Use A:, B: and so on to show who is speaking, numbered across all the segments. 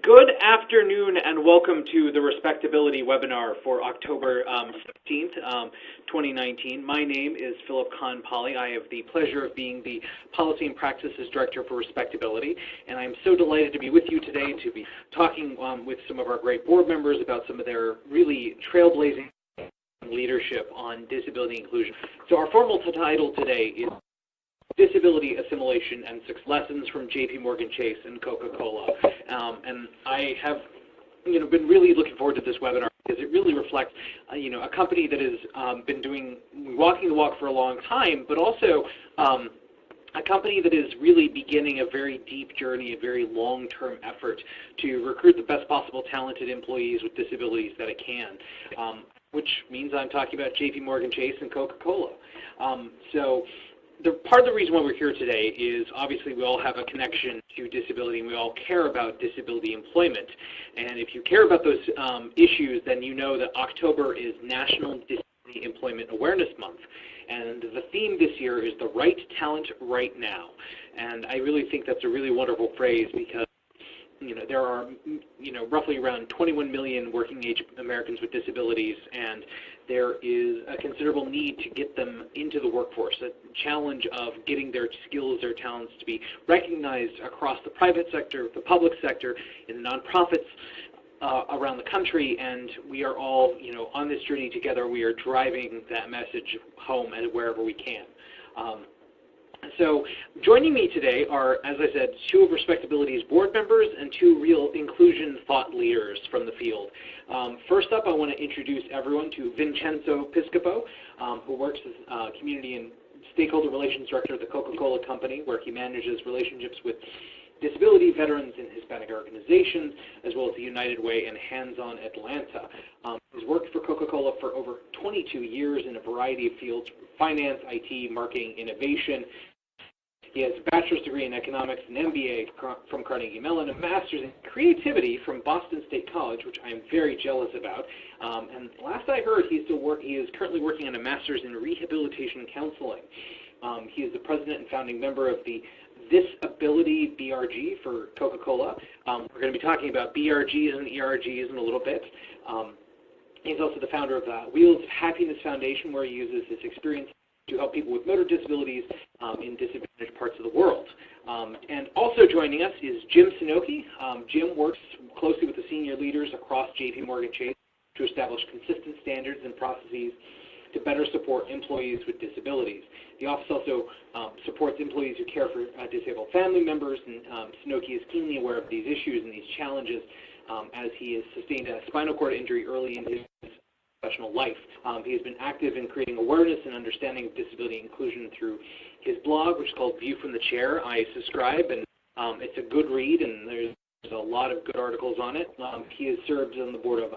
A: Good afternoon and welcome to the Respectability webinar for October 16th, 2019. My name is Philip Kahn-Polly. I have the pleasure of being the Policy and Practices Director for Respectability, and I'm so delighted to be with you today to be talking with some of our great board members about some of their really trailblazing leadership on disability inclusion. So our formal title today is Disability, Assimilation, and Six Lessons from JPMorgan Chase and Coca-Cola. And I have been really looking forward to this webinar because it really reflects a company that has been walking the walk for a long time, but also a company that is really beginning a very deep journey, a very long-term effort to recruit the best possible talented employees with disabilities that it can, which means I'm talking about JPMorgan Chase and Coca-Cola. Part of the reason why we're here today is obviously we all have a connection to disability and we all care about disability employment. And if you care about those issues, then you know that October is National Disability Employment Awareness Month. And the theme this year is the right talent right now. And I really think that's a really wonderful phrase because there are roughly around 21 million working age Americans with disabilities, and there is a considerable need to get them into the workforce, a challenge of getting their skills, their talents to be recognized across the private sector, the public sector, in the nonprofits around the country, and we are all on this journey together. We are driving that message home and wherever we can. So joining me today are, as I said, two of Respectability's board members and two real inclusion thought leaders from the field. First up, I want to introduce everyone to Vincenzo Piscopo, who works as Community and Stakeholder Relations Director at the Coca-Cola Company, where he manages relationships with disability, veterans, and Hispanic organizations, as well as the United Way and Hands On Atlanta. He's worked for Coca-Cola for over 22 years in a variety of fields: finance, IT, marketing, innovation. He has a bachelor's degree in economics, an MBA from Carnegie Mellon, a master's in creativity from Boston State College, which I am very jealous about. And last I heard, he is currently working on a master's in rehabilitation counseling. He is the president and founding member of the Disability BRG for Coca-Cola. We're going to be talking about BRGs and ERGs in a little bit. He's also the founder of Wheels of Happiness Foundation, where he uses his experience to help people with motor disabilities in disadvantaged parts of the world. And also joining us is Jim Sinocchi. Jim works closely with the senior leaders across JPMorgan Chase to establish consistent standards and processes to better support employees with disabilities. The office also supports employees who care for disabled family members, and Sinocchi is keenly aware of these issues and these challenges as he has sustained a spinal cord injury early in his professional life. He has been active in creating awareness and understanding of disability inclusion through his blog, which is called View from the Chair. I subscribe, and it's a good read, and there's a lot of good articles on it. He has served on the board of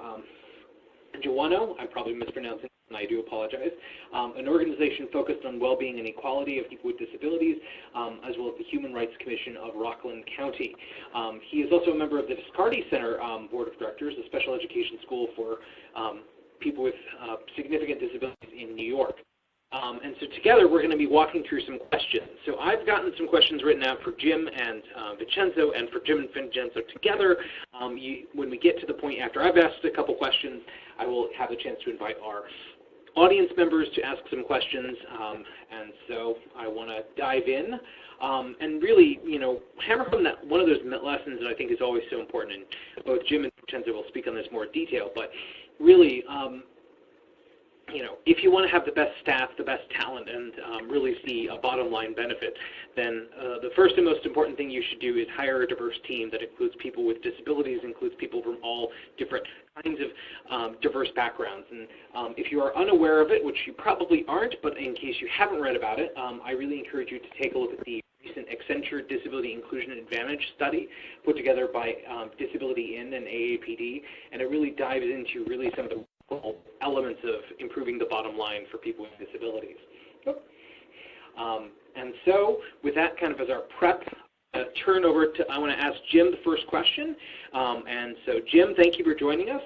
A: Juano, I'm probably mispronouncing it, and I do apologize, an organization focused on well-being and equality of people with disabilities, as well as the Human Rights Commission of Rockland County. He is also a member of the Viscardi Center Board of Directors, a special education school for people with significant disabilities in New York. And so together we're going to be walking through some questions. So I've gotten some questions written out for Jim and Vincenzo, and for Jim and Vincenzo together. When we get to the point after I've asked a couple questions, I will have a chance to invite our audience members to ask some questions. And so I want to dive in and really, hammer home that one of those lessons that I think is always so important. And both Jim and Vincenzo will speak on this more detail, but really, if you want to have the best staff, the best talent, and really see a bottom line benefit, then the first and most important thing you should do is hire a diverse team that includes people with disabilities, includes people from all different kinds of diverse backgrounds. And if you are unaware of it, which you probably aren't, but in case you haven't read about it, I really encourage you to take a look at the recent Accenture Disability Inclusion Advantage study put together by Disability In and AAPD, and it really dives into really some of the elements of improving the bottom line for people with disabilities. And so with that kind of as our prep, turn over to, I want to ask Jim the first question. And so Jim, thank you for joining us.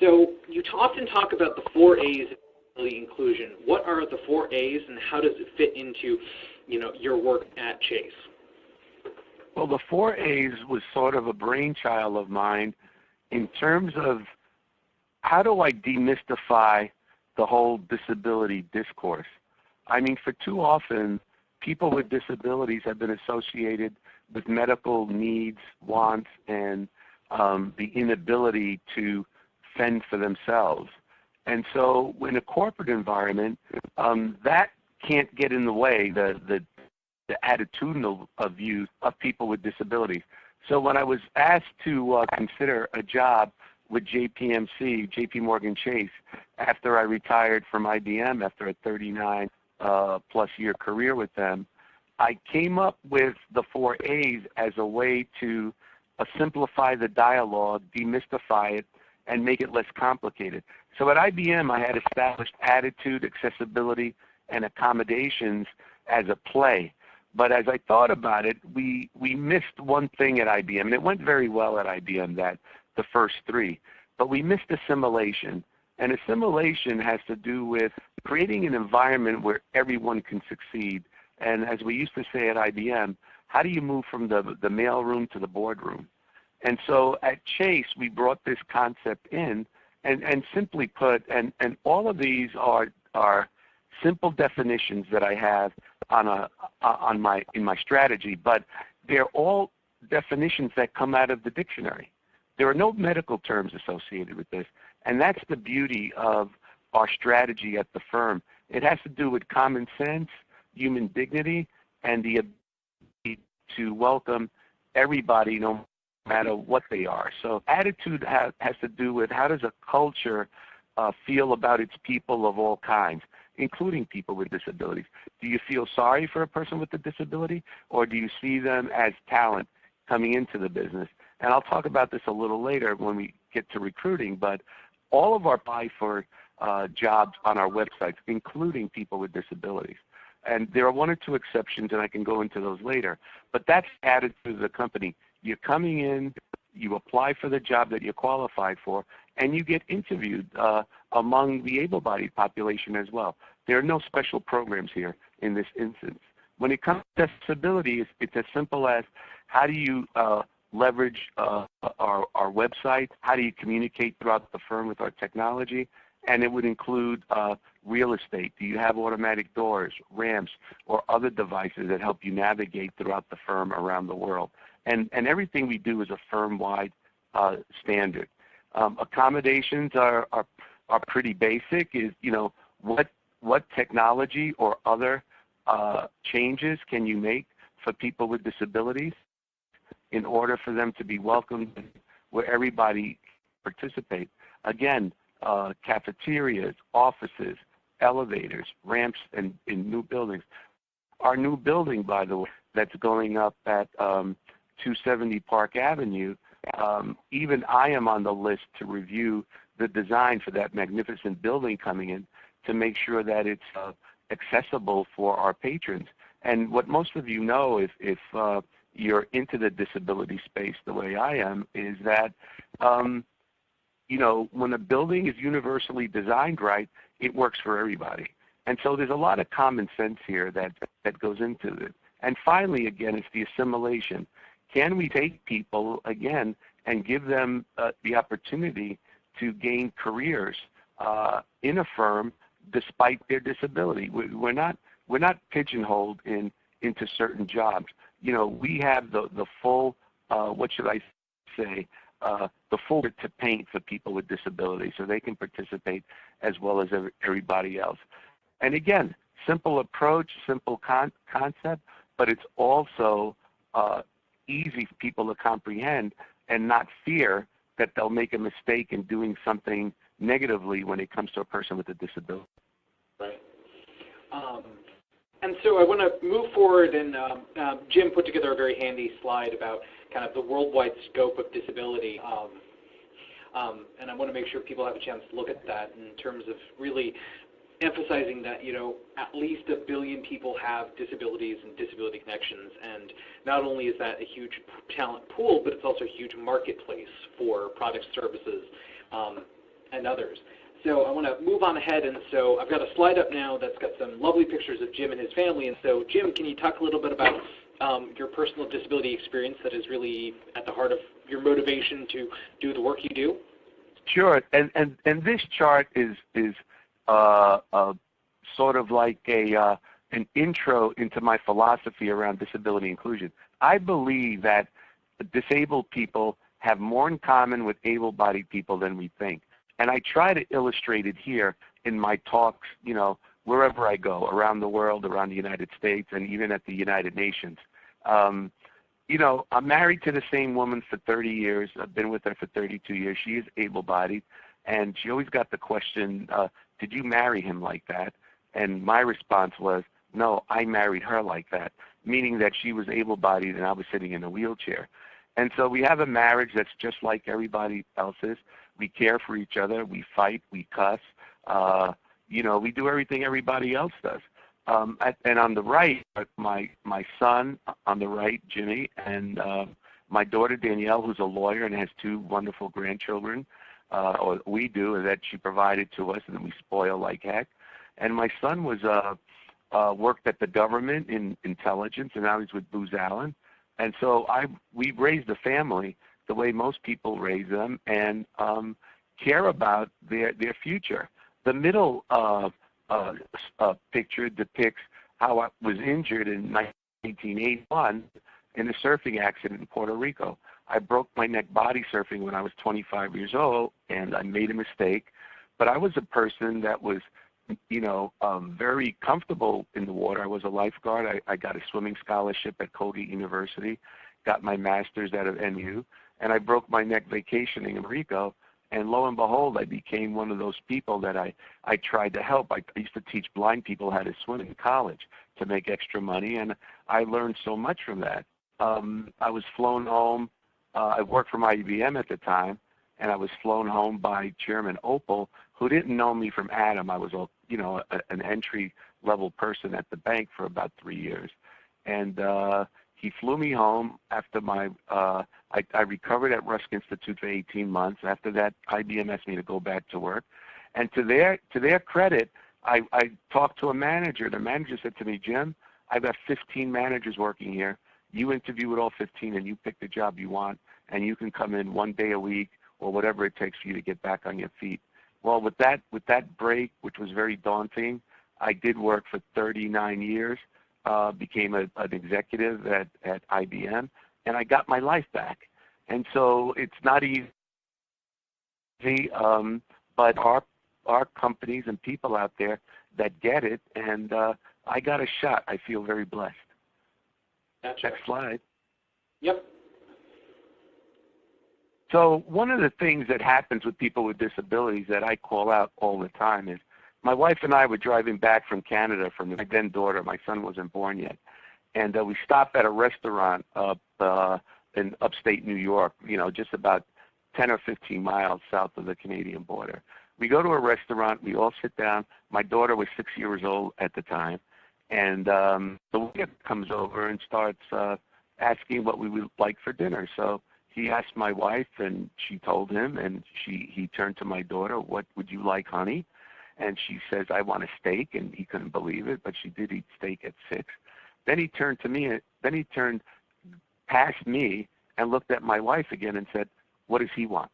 A: So you often talk about the 4 A's of disability inclusion. What are the 4 A's and how does it fit into your work at Chase?
B: Well, the 4A's was sort of a brainchild of mine in terms of how do I demystify the whole disability discourse. I mean, for too often, people with disabilities have been associated with medical needs, wants, and the inability to fend for themselves. And so in a corporate environment, that can't get in the way, the attitudinal views of people with disabilities. So when I was asked to consider a job with JPMorgan Chase, after I retired from IBM after a 39 plus year career with them, I came up with the 4A's as a way to simplify the dialogue, demystify it, and make it less complicated. So at IBM, I had established attitude, accessibility, and accommodations as a play. But as I thought about it, we missed one thing at IBM, and it went very well at IBM, that the first three. But we missed assimilation. And assimilation has to do with creating an environment where everyone can succeed. And as we used to say at IBM, how do you move from the mailroom to the boardroom? And so at Chase, we brought this concept in, and simply put, and all of these are simple definitions that I have in my strategy, but they're all definitions that come out of the dictionary. There are no medical terms associated with this, and that's the beauty of our strategy at the firm. It has to do with common sense, human dignity, and the ability to welcome everybody, no matter what they are. So attitude has to do with how does a culture feel about its people of all kinds, including people with disabilities. Do you feel sorry for a person with a disability, or do you see them as talent coming into the business? And I'll talk about this a little later when we get to recruiting, but all of our apply for jobs on our websites, including people with disabilities. And there are one or two exceptions, and I can go into those later. But that's added to the company. You're coming in, you apply for the job that you're qualified for, and you get interviewed among the able-bodied population as well. There are no special programs here in this instance. When it comes to accessibility, it's as simple as how do you leverage our website, how do you communicate throughout the firm with our technology, and it would include real estate. Do you have automatic doors, ramps, or other devices that help you navigate throughout the firm around the world? And everything we do is a firm-wide standard. Accommodations are pretty basic. Is what technology or other changes can you make for people with disabilities in order for them to be welcomed where everybody participates? Again, cafeterias, offices, elevators, ramps in new buildings. Our new building, by the way, that's going up at 270 Park Avenue, even I am on the list to review the design for that magnificent building coming in to make sure that it's accessible for our patrons. And what most of you know, if you're into the disability space the way I am, is that when a building is universally designed right, it works for everybody. And so there's a lot of common sense here that goes into it. And finally, again, it's the assimilation. Can we take people, again, and give them the opportunity to gain careers in a firm despite their disability? We're not pigeonholed into certain jobs. We have the full, what should I say, the full to paint for people with disabilities so they can participate as well as everybody else. And again, simple approach, simple concept, but it's also easy for people to comprehend and not fear that they'll make a mistake in doing something negatively when it comes to a person with a disability.
A: Right. And so I want to move forward, and Jim put together a very handy slide about kind of the worldwide scope of disability. And I want to make sure people have a chance to look at that in terms of really emphasizing that, at least 1 billion people have disabilities and disability connections. And not only is that a huge talent pool, but it's also a huge marketplace for products, services, and others. So I want to move on ahead, and so I've got a slide up now that's got some lovely pictures of Jim and his family. And so, Jim, can you talk a little bit about your personal disability experience that is really at the heart of your motivation to do the work you do?
B: Sure, and this chart is sort of like an intro into my philosophy around disability inclusion. I believe that disabled people have more in common with able-bodied people than we think. And I try to illustrate it here in my talks, wherever I go, around the world, around the United States, and even at the United Nations. I'm married to the same woman for 30 years. I've been with her for 32 years. She is able-bodied, and she always got the question, did you marry him like that? And my response was, no, I married her like that, meaning that she was able-bodied and I was sitting in a wheelchair. And so we have a marriage that's just like everybody else's. We care for each other. We fight. We cuss. We do everything everybody else does. And on the right, my son, on the right, Jimmy, and my daughter, Danielle, who's a lawyer and has 2 wonderful grandchildren, or we do, and that she provided to us, and then we spoil like heck. And my son was worked at the government in intelligence, and now he's with Booz Allen. And so we raised a family the way most people raise them, and care about their future. The middle picture depicts how I was injured in 1981 in a surfing accident in Puerto Rico. I broke my neck body surfing when I was 25 years old, and I made a mistake. But I was a person that was, very comfortable in the water. I was a lifeguard. I got a swimming scholarship at Colgate University, got my master's out of NU, and I broke my neck vacationing in Puerto Rico. And lo and behold, I became one of those people that I tried to help. I used to teach blind people how to swim in college to make extra money, and I learned so much from that. I was flown home. I worked for IBM at the time, and I was flown home by Chairman Opal, who didn't know me from Adam. I was an entry-level person at the bank for about 3 years. And he flew me home after I recovered at Rusk Institute for 18 months. After that, IBM asked me to go back to work. And to their credit, I talked to a manager. The manager said to me, Jim, I've got 15 managers working here. You interview with all 15 and you pick the job you want, and you can come in 1 day a week or whatever it takes for you to get back on your feet. Well, with that break, which was very daunting, I did work for 39 years, became an executive at IBM, and I got my life back. And so it's not easy, but our companies and people out there that get it, and I got a shot. I feel very blessed.
A: Gotcha.
B: Next slide.
A: Yep.
B: So one of the things that happens with people with disabilities that I call out all the time is my wife and I were driving back from Canada from my then daughter. My son wasn't born yet. And we stopped at a restaurant up in upstate New York, just about 10 or 15 miles south of the Canadian border. We go to a restaurant. We all sit down. My daughter was 6 years old at the time. And the waiter comes over and starts asking what we would like for dinner. So he asked my wife, and she told him, and he turned to my daughter, what would you like, honey? And she says, I want a steak, and he couldn't believe it, but she did eat steak at 6. Then he turned to me, then he turned past me and looked at my wife again and said, what does he want?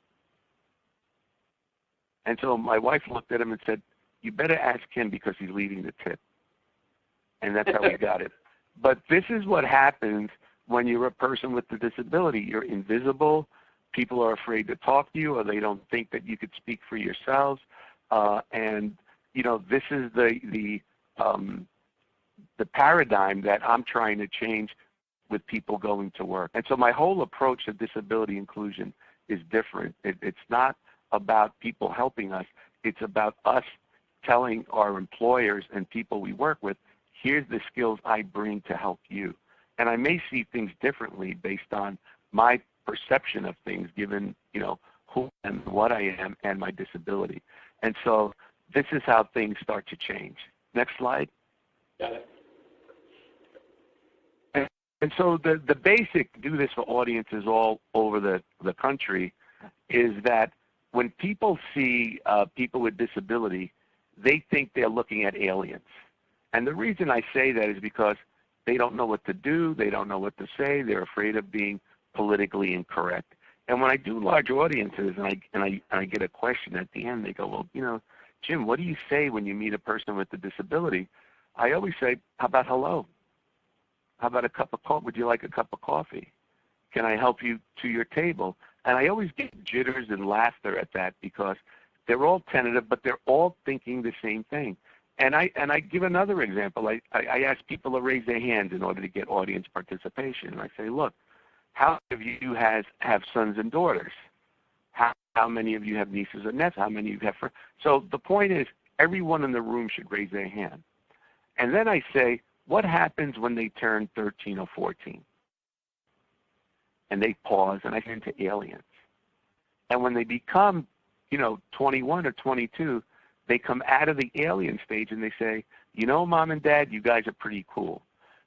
B: And so my wife looked at him and said, you better ask him because he's leaving the tip. And that's how we got it. But this is what happens when you're a person with a disability. You're invisible. People are afraid to talk to you, or they don't think that you could speak for yourselves. And this is the paradigm that I'm trying to change with people going to work. And so my whole approach to disability inclusion is different. It's not about people helping us. It's about us telling our employers and people we work with, here's the skills I bring to help you. And I may see things differently based on my perception of things, given who and what I am and my disability. And so this is how things start to change. Next slide.
A: Got it.
B: And so the basic, do this for audiences all over the country, is that when people see people with disability, they think they're looking at aliens. And the reason I say that is because They don't know what to do. They don't know what to say. They're afraid of being politically incorrect. And when I do large audiences and I get a question at the end, they go, well, Jim, what do you say when you meet a person with a disability? I always say, how about hello? How about a cup of coffee? Would you like a cup of coffee? Can I help you to your table? And I always get jitters and laughter at that because they're all tentative, but they're all thinking the same thing. And I give another example. I ask people to raise their hands in order to get audience participation. And I say, look, how many of you have sons and daughters? How many of you have nieces and nephews? How many of you have friends? So the point is, everyone in the room should raise their hand. And then I say, what happens when they turn 13 or 14? And they pause, and I get into aliens. And when they become, 21 or 22, they come out of the alien stage and they say, Mom and Dad, you guys are pretty cool.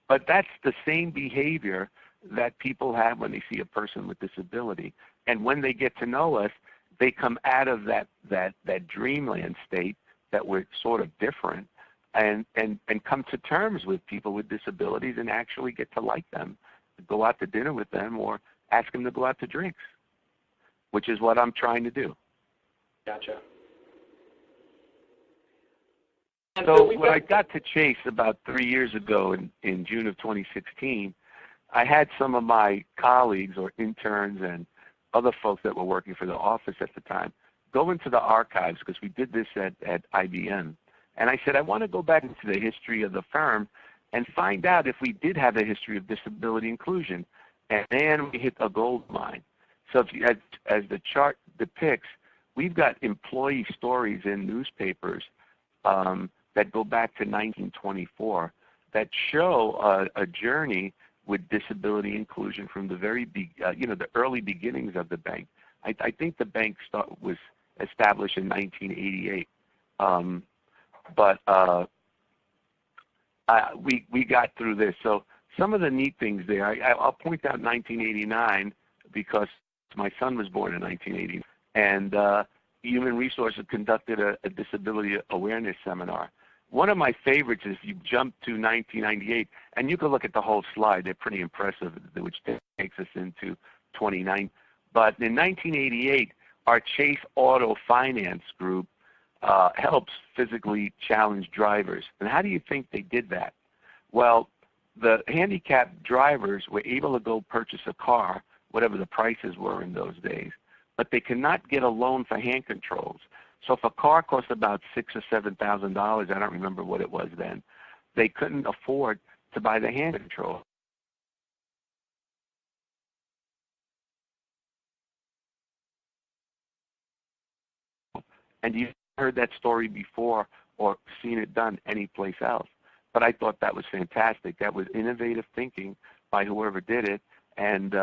B: But that's the same behavior that people have when they see a person with disability. And when they get to know us, they come out of that dreamland state that we're sort of different and come to terms with people with disabilities and actually get to like them, go out to dinner with them, or ask them to go out to drinks, which is what I'm trying to do.
A: Gotcha.
B: So when I got to Chase about 3 years ago in June of 2016, I had some of my colleagues or interns and other folks that were working for the office at the time go into the archives, because we did this at IBM. And I said, I want to go back into the history of the firm and find out if we did have a history of disability inclusion. And then we hit a gold mine. So if you, as the chart depicts, we've got employee stories in newspapers that go back to 1924 that show a journey with disability inclusion from the very, the early beginnings of the bank. I think the bank was established in 1988, but we got through this. So some of the neat things there, I'll point out 1989 because my son was born in 1980, and Human Resources conducted a disability awareness seminar. One of my favorites is you jump to 1998, and you can look at the whole slide. They're pretty impressive, which takes us into 29. But in 1988, our Chase Auto Finance Group helps physically challenged drivers. And how do you think they did that? Well, the handicapped drivers were able to go purchase a car, whatever the prices were in those days, but they could not get a loan for hand controls. So if a car cost about $6,000 or $7,000, I don't remember what it was then, they couldn't afford to buy the hand control. And you've heard that story before or seen it done anyplace else. But I thought that was fantastic. That was innovative thinking by whoever did it, and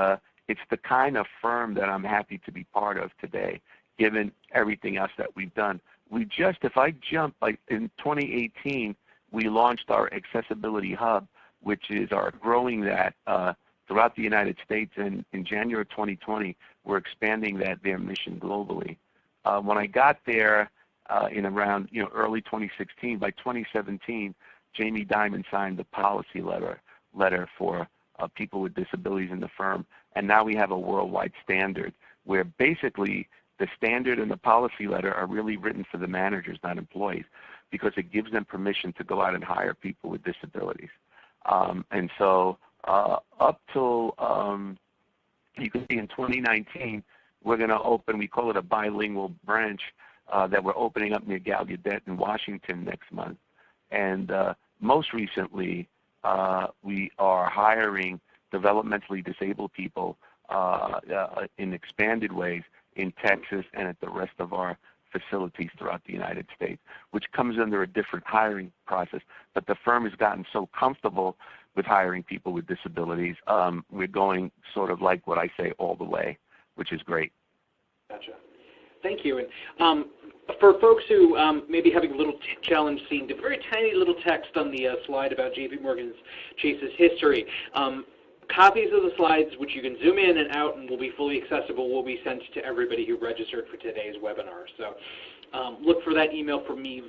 B: it's the kind of firm that I'm happy to be part of today, given everything else that we've done. If I jump, like in 2018, we launched our Accessibility Hub, which is our growing that throughout the United States, and in January 2020, we're expanding their mission globally. When I got there in around early 2016, by 2017, Jamie Dimon signed the policy letter for people with disabilities in the firm, and now we have a worldwide standard where basically the standard and the policy letter are really written for the managers, not employees, because it gives them permission to go out and hire people with disabilities. And so up till, you can see in 2019, we're going to open, we call it a bilingual branch that we're opening up near Gallaudet in Washington next month. And most recently, we are hiring developmentally disabled people in expanded ways in Texas and at the rest of our facilities throughout the United States, which comes under a different hiring process. But the firm has gotten so comfortable with hiring people with disabilities, we're going sort of like what I say all the way, which is great.
A: Gotcha. Thank you. And for folks who may be having a little challenge seeing the very tiny little text on the slide about JPMorgan Chase's history, copies of the slides, which you can zoom in and out and will be fully accessible, will be sent to everybody who registered for today's webinar. So look for that email from me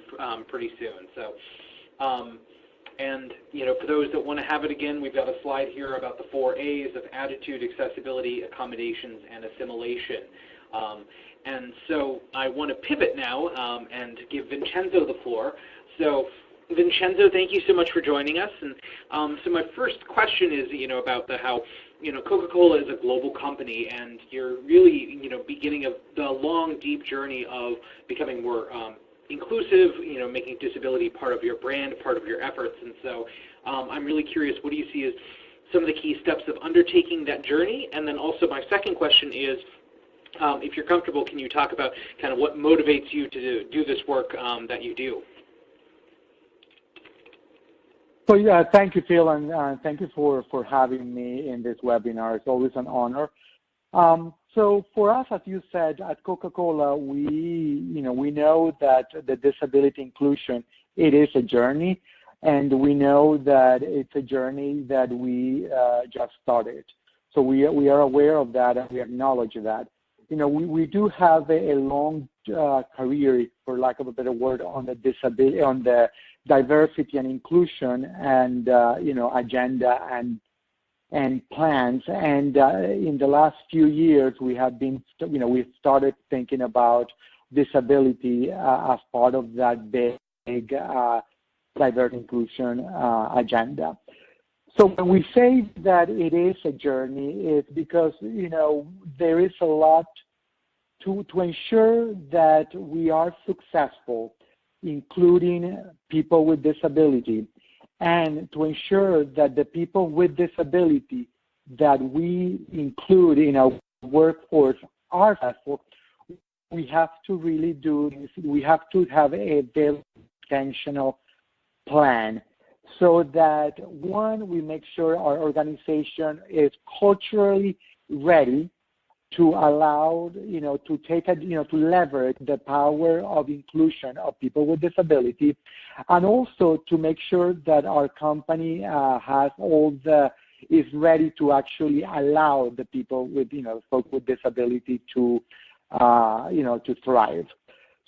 A: pretty soon. So And, for those that want to have it again, we've got a slide here about the 4 A's of attitude, accessibility, accommodations, and assimilation. And so I want to pivot now and give Vincenzo the floor. So, Vincenzo, thank you so much for joining us. And so my first question is, about how, Coca-Cola is a global company, and you're really, beginning the long, deep journey of becoming more inclusive, making disability part of your brand, part of your efforts. And so I'm really curious, what do you see as some of the key steps of undertaking that journey? And then also my second question is, if you're comfortable, can you talk about kind of what motivates you to do this work that you do?
C: So yeah, thank you, Phil, and thank you for having me in this webinar. It's always an honor. So for us, as you said, at Coca-Cola, we know that the disability inclusion, it is a journey, and we know that it's a journey that we just started. So we are aware of that, and we acknowledge that. We do have a long career, for lack of a better word, on the disability, on the diversity and inclusion, and agenda and plans. And in the last few years, we have been, we started thinking about disability as part of that big diversity inclusion agenda. So when we say that it is a journey, it's because, there is a lot to ensure that we are successful, including people with disability, and to ensure that the people with disability that we include in our workforce are successful. We have to really we have to have a very intentional plan, so that, one, we make sure our organization is culturally ready to allow, to take, to leverage the power of inclusion of people with disability, and also to make sure that our company is ready to actually allow the people with, folks with disability to, to thrive.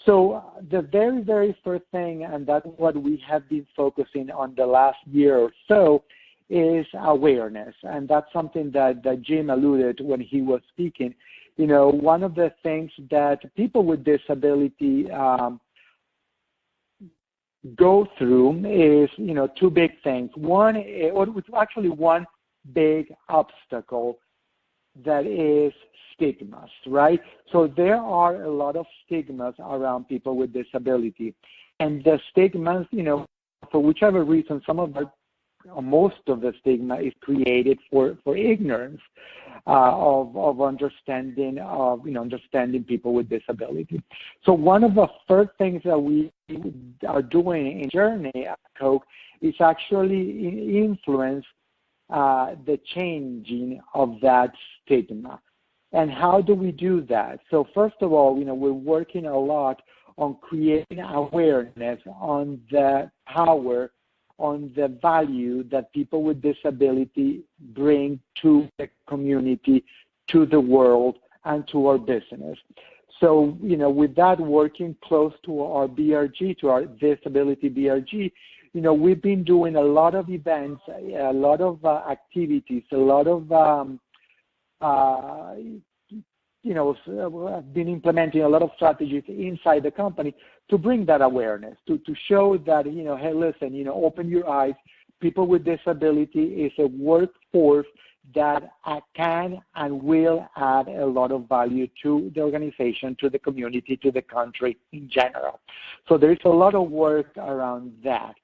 C: So the very, very first thing, and that's what we have been focusing on the last year or so, is awareness. And that's something that Jim alluded when he was speaking. One of the things that people with disability go through is, two big things. One, or actually one big obstacle, that is stigmas, right? So there are a lot of stigmas around people with disability. And the stigmas, for whichever reason, most of the stigma is created for ignorance of understanding understanding people with disability. So one of the first things that we are doing in Journey at Coke is actually influence the changing of that stigma. And how do we do that? So first of all, we're working a lot on creating awareness on the power, on the value that people with disability bring to the community, to the world, and to our business. So, with that, working close to our BRG, to our disability BRG, we've been doing a lot of events, a lot of activities, a lot of, been implementing a lot of strategies inside the company to bring that awareness, to show that, hey, listen, open your eyes. People with disability is a workforce that can and will add a lot of value to the organization, to the community, to the country in general. So there is a lot of work around that.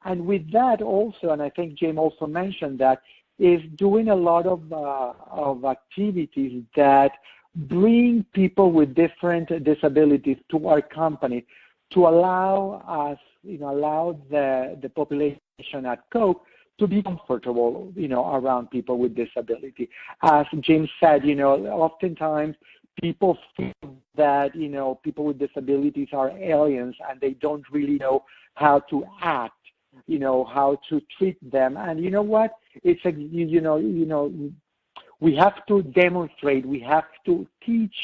C: And with that also, and I think Jim also mentioned that, is doing a lot of activities that bring people with different disabilities to our company, to allow us, allow the population at Coke to be comfortable, around people with disability. As Jim said, oftentimes people feel that, people with disabilities are aliens and they don't really know how to act, how to treat them. And you know what? It's we have to demonstrate, we have to teach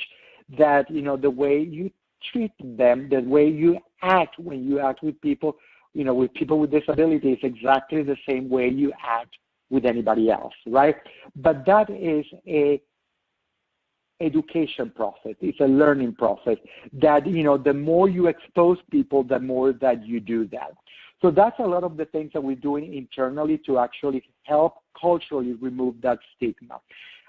C: that, the way you treat them, the way you act when you act with people with people with disabilities exactly the same way you act with anybody else, right? But that is a education process. It's a learning process that, the more you expose people, the more that you do that. So that's a lot of the things that we're doing internally to actually help culturally remove that stigma.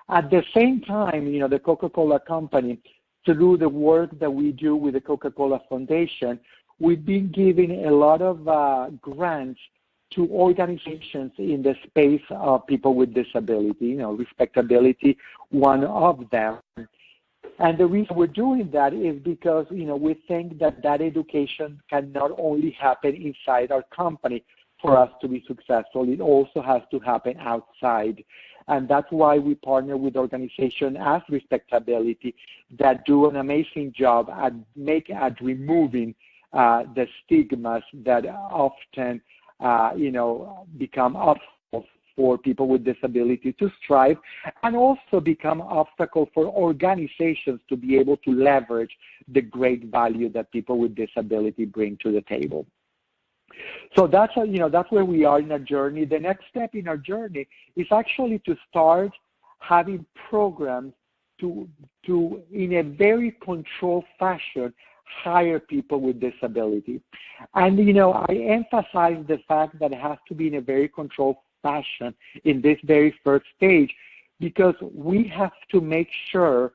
C: At the same time, the Coca-Cola company, through the work that we do with the Coca-Cola Foundation, we've been giving a lot of grants to organizations in the space of people with disability, respectability, one of them. And the reason we're doing that is because, we think that education can not only happen inside our company for us to be successful, it also has to happen outside. And that's why we partner with organizations as Respectability that do an amazing job at removing the stigmas that often become obstacles for people with disability to strive, and also become obstacles for organizations to be able to leverage the great value that people with disability bring to the table. So that's where we are in our journey. The next step in our journey is actually to start having programs to in a very controlled fashion, hire people with disability. And, I emphasize the fact that it has to be in a very controlled fashion in this very first stage, because we have to make sure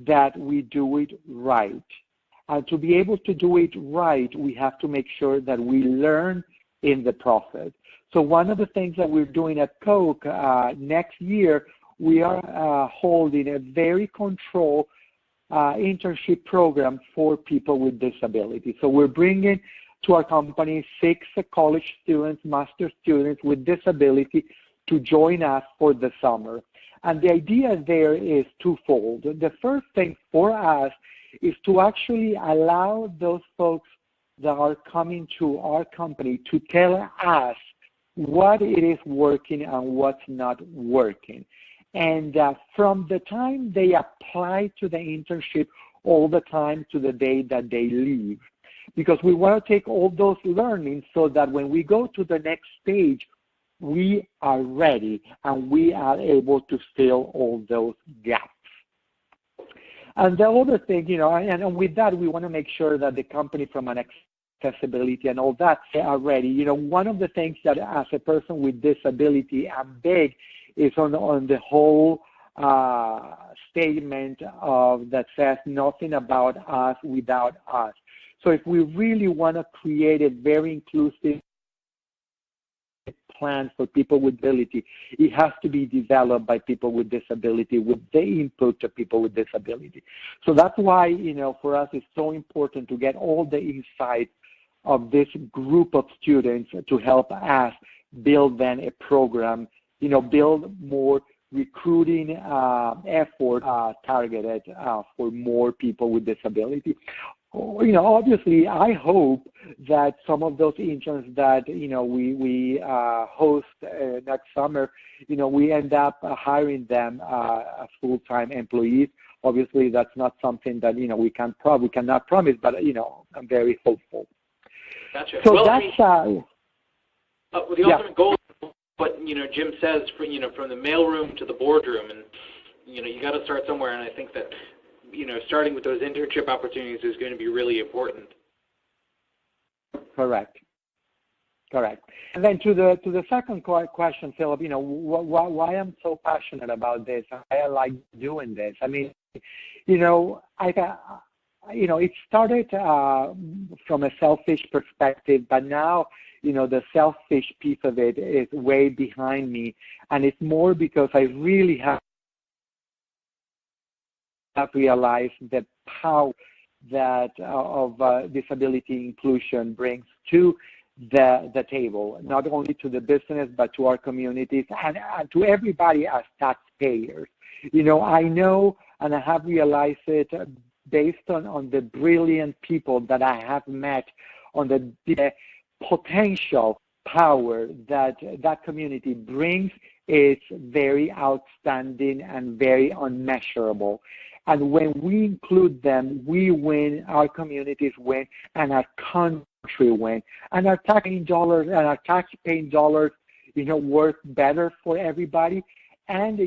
C: that we do it right. And to be able to do it right, we have to make sure that we learn in the process. So one of the things that we're doing at Coke next year, we are holding a very controlled internship program for people with disabilities. So we're bringing to our company 6 college students, master students with disability to join us for the summer. And the idea there is twofold. The first thing for us is to actually allow those folks that are coming to our company to tell us what it is working and what's not working. And from the time they apply to the internship all the time to the day that they leave. Because we want to take all those learnings so that when we go to the next stage, we are ready and we are able to fill all those gaps. And the other thing, and with that, we want to make sure that the company from an accessibility and all that are ready. One of the things that as a person with disability, I'm big is on the whole statement that says nothing about us without us. So if we really want to create a very inclusive plan for people with disability, it has to be developed by people with disability with the input of people with disability. So that's why, for us it's so important to get all the insights of this group of students to help us build then a program, build more recruiting effort targeted for more people with disability. Obviously, I hope that some of those interns that, we host next summer, we end up hiring them as full-time employees. Obviously, that's not something that, we cannot promise, but, I'm very hopeful.
A: Gotcha.
C: So
A: well,
C: that's...
A: the ultimate goal is what, Jim says, from the mailroom to the boardroom, and, you got to start somewhere, and I think that, starting with those internship opportunities is going to be really important. Correct.
C: And then to the second question, Philip, why I'm so passionate about this, why I like doing this. I mean, it started from a selfish perspective, but now, the selfish piece of it is way behind me, and it's more because I really have realized the power that of disability inclusion brings to the table, not only to the business, but to our communities and to everybody as taxpayers. I know and I have realized it based on the brilliant people that I have met, on the potential power that community brings. It's very outstanding and very unmeasurable. And when we include them, we win, our communities win, and our country actually win. And our taxpaying dollars work better for everybody. And,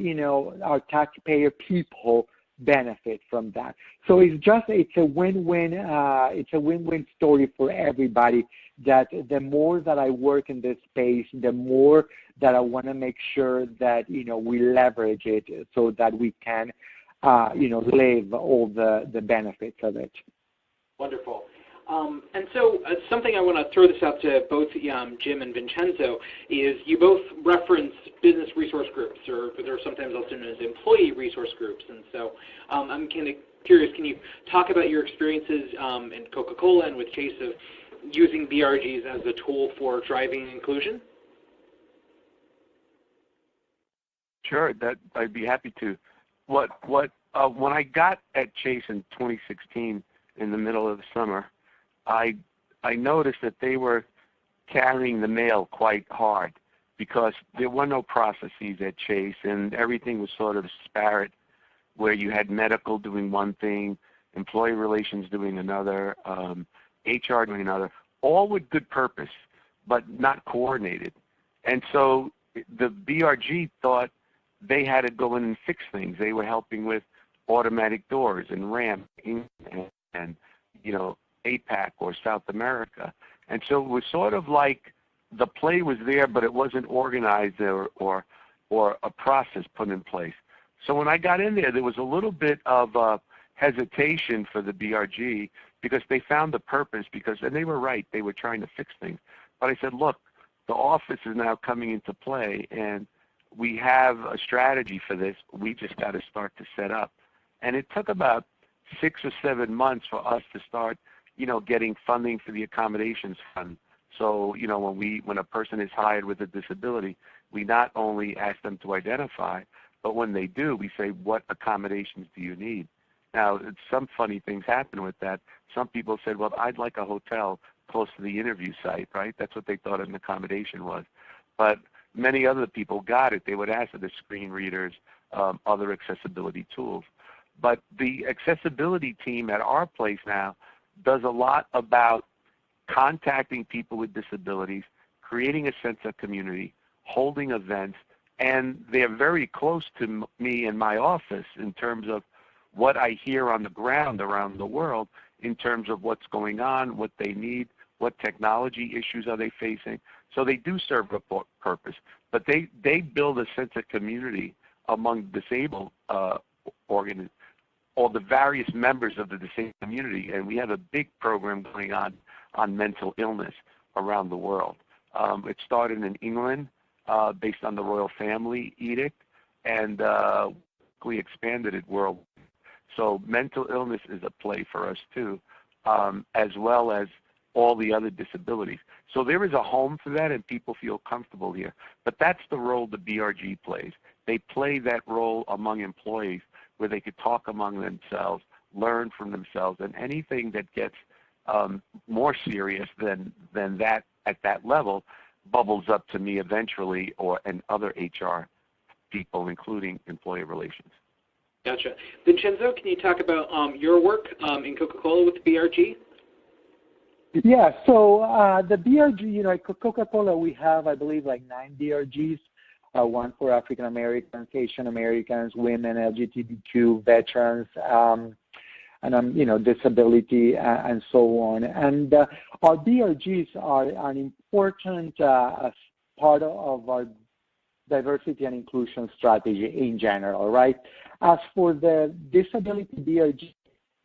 C: our taxpayer people benefit from that. So it's a win-win story for everybody, that the more that I work in this space, the more that I want to make sure that, we leverage it so that we can, live all the benefits of it.
A: Wonderful. And so something I want to throw this out to both Jim and Vincenzo is you both reference business resource groups, or they're sometimes also known as employee resource groups. And so I'm kind of curious, can you talk about your experiences in Coca-Cola and with Chase of using BRGs as a tool for driving inclusion?
B: Sure, I'd be happy to. When I got at Chase in 2016, in the middle of the summer, I noticed that they were carrying the mail quite hard because there were no processes at Chase, and everything was sort of disparate, where you had medical doing one thing, employee relations doing another, HR doing another, all with good purpose, but not coordinated. And so the BRG thought they had to go in and fix things. They were helping with automatic doors and ramping and APAC or South America. And so it was sort of like the play was there, but it wasn't organized or a process put in place. So when I got in there was a little bit of hesitation for the BRG because they found the purpose and they were right, they were trying to fix things. But I said, look, the office is now coming into play and we have a strategy for this. We just got to start to set up. And it took about 6 or 7 months for us to start, getting funding for the accommodations fund. So, when a person is hired with a disability, we not only ask them to identify, but when they do, we say, what accommodations do you need? Now, some funny things happen with that. Some people said, well, I'd like a hotel close to the interview site, right? That's what they thought an accommodation was. But many other people got it. They would ask for the screen readers, other accessibility tools. But the accessibility team at our place now does a lot about contacting people with disabilities, creating a sense of community, holding events, and they're very close to me in my office in terms of what I hear on the ground around the world in terms of what's going on, what they need, what technology issues are they facing. So they do serve a purpose, but they build a sense of community among disabled organizations, all the various members of the disabled community, and we have a big program going on mental illness around the world. It started in England based on the Royal Family Edict, and we expanded it worldwide. So mental illness is a play for us too, as well as all the other disabilities. So there is a home for that, and people feel comfortable here. But that's the role the BRG plays. They play that role among employees where they could talk among themselves, learn from themselves, and anything that gets more serious than that at that level bubbles up to me eventually and other HR people, including employee relations.
A: Gotcha. Vincenzo, can you talk about your work in Coca-Cola with the BRG?
C: Yeah, so the BRG, at Coca-Cola we have, I believe, like 9 BRGs, one for African Americans, Asian Americans, women, LGBTQ, veterans, and disability and so on. And our BRGs are an important part of our diversity and inclusion strategy in general, right? As for the disability BRG,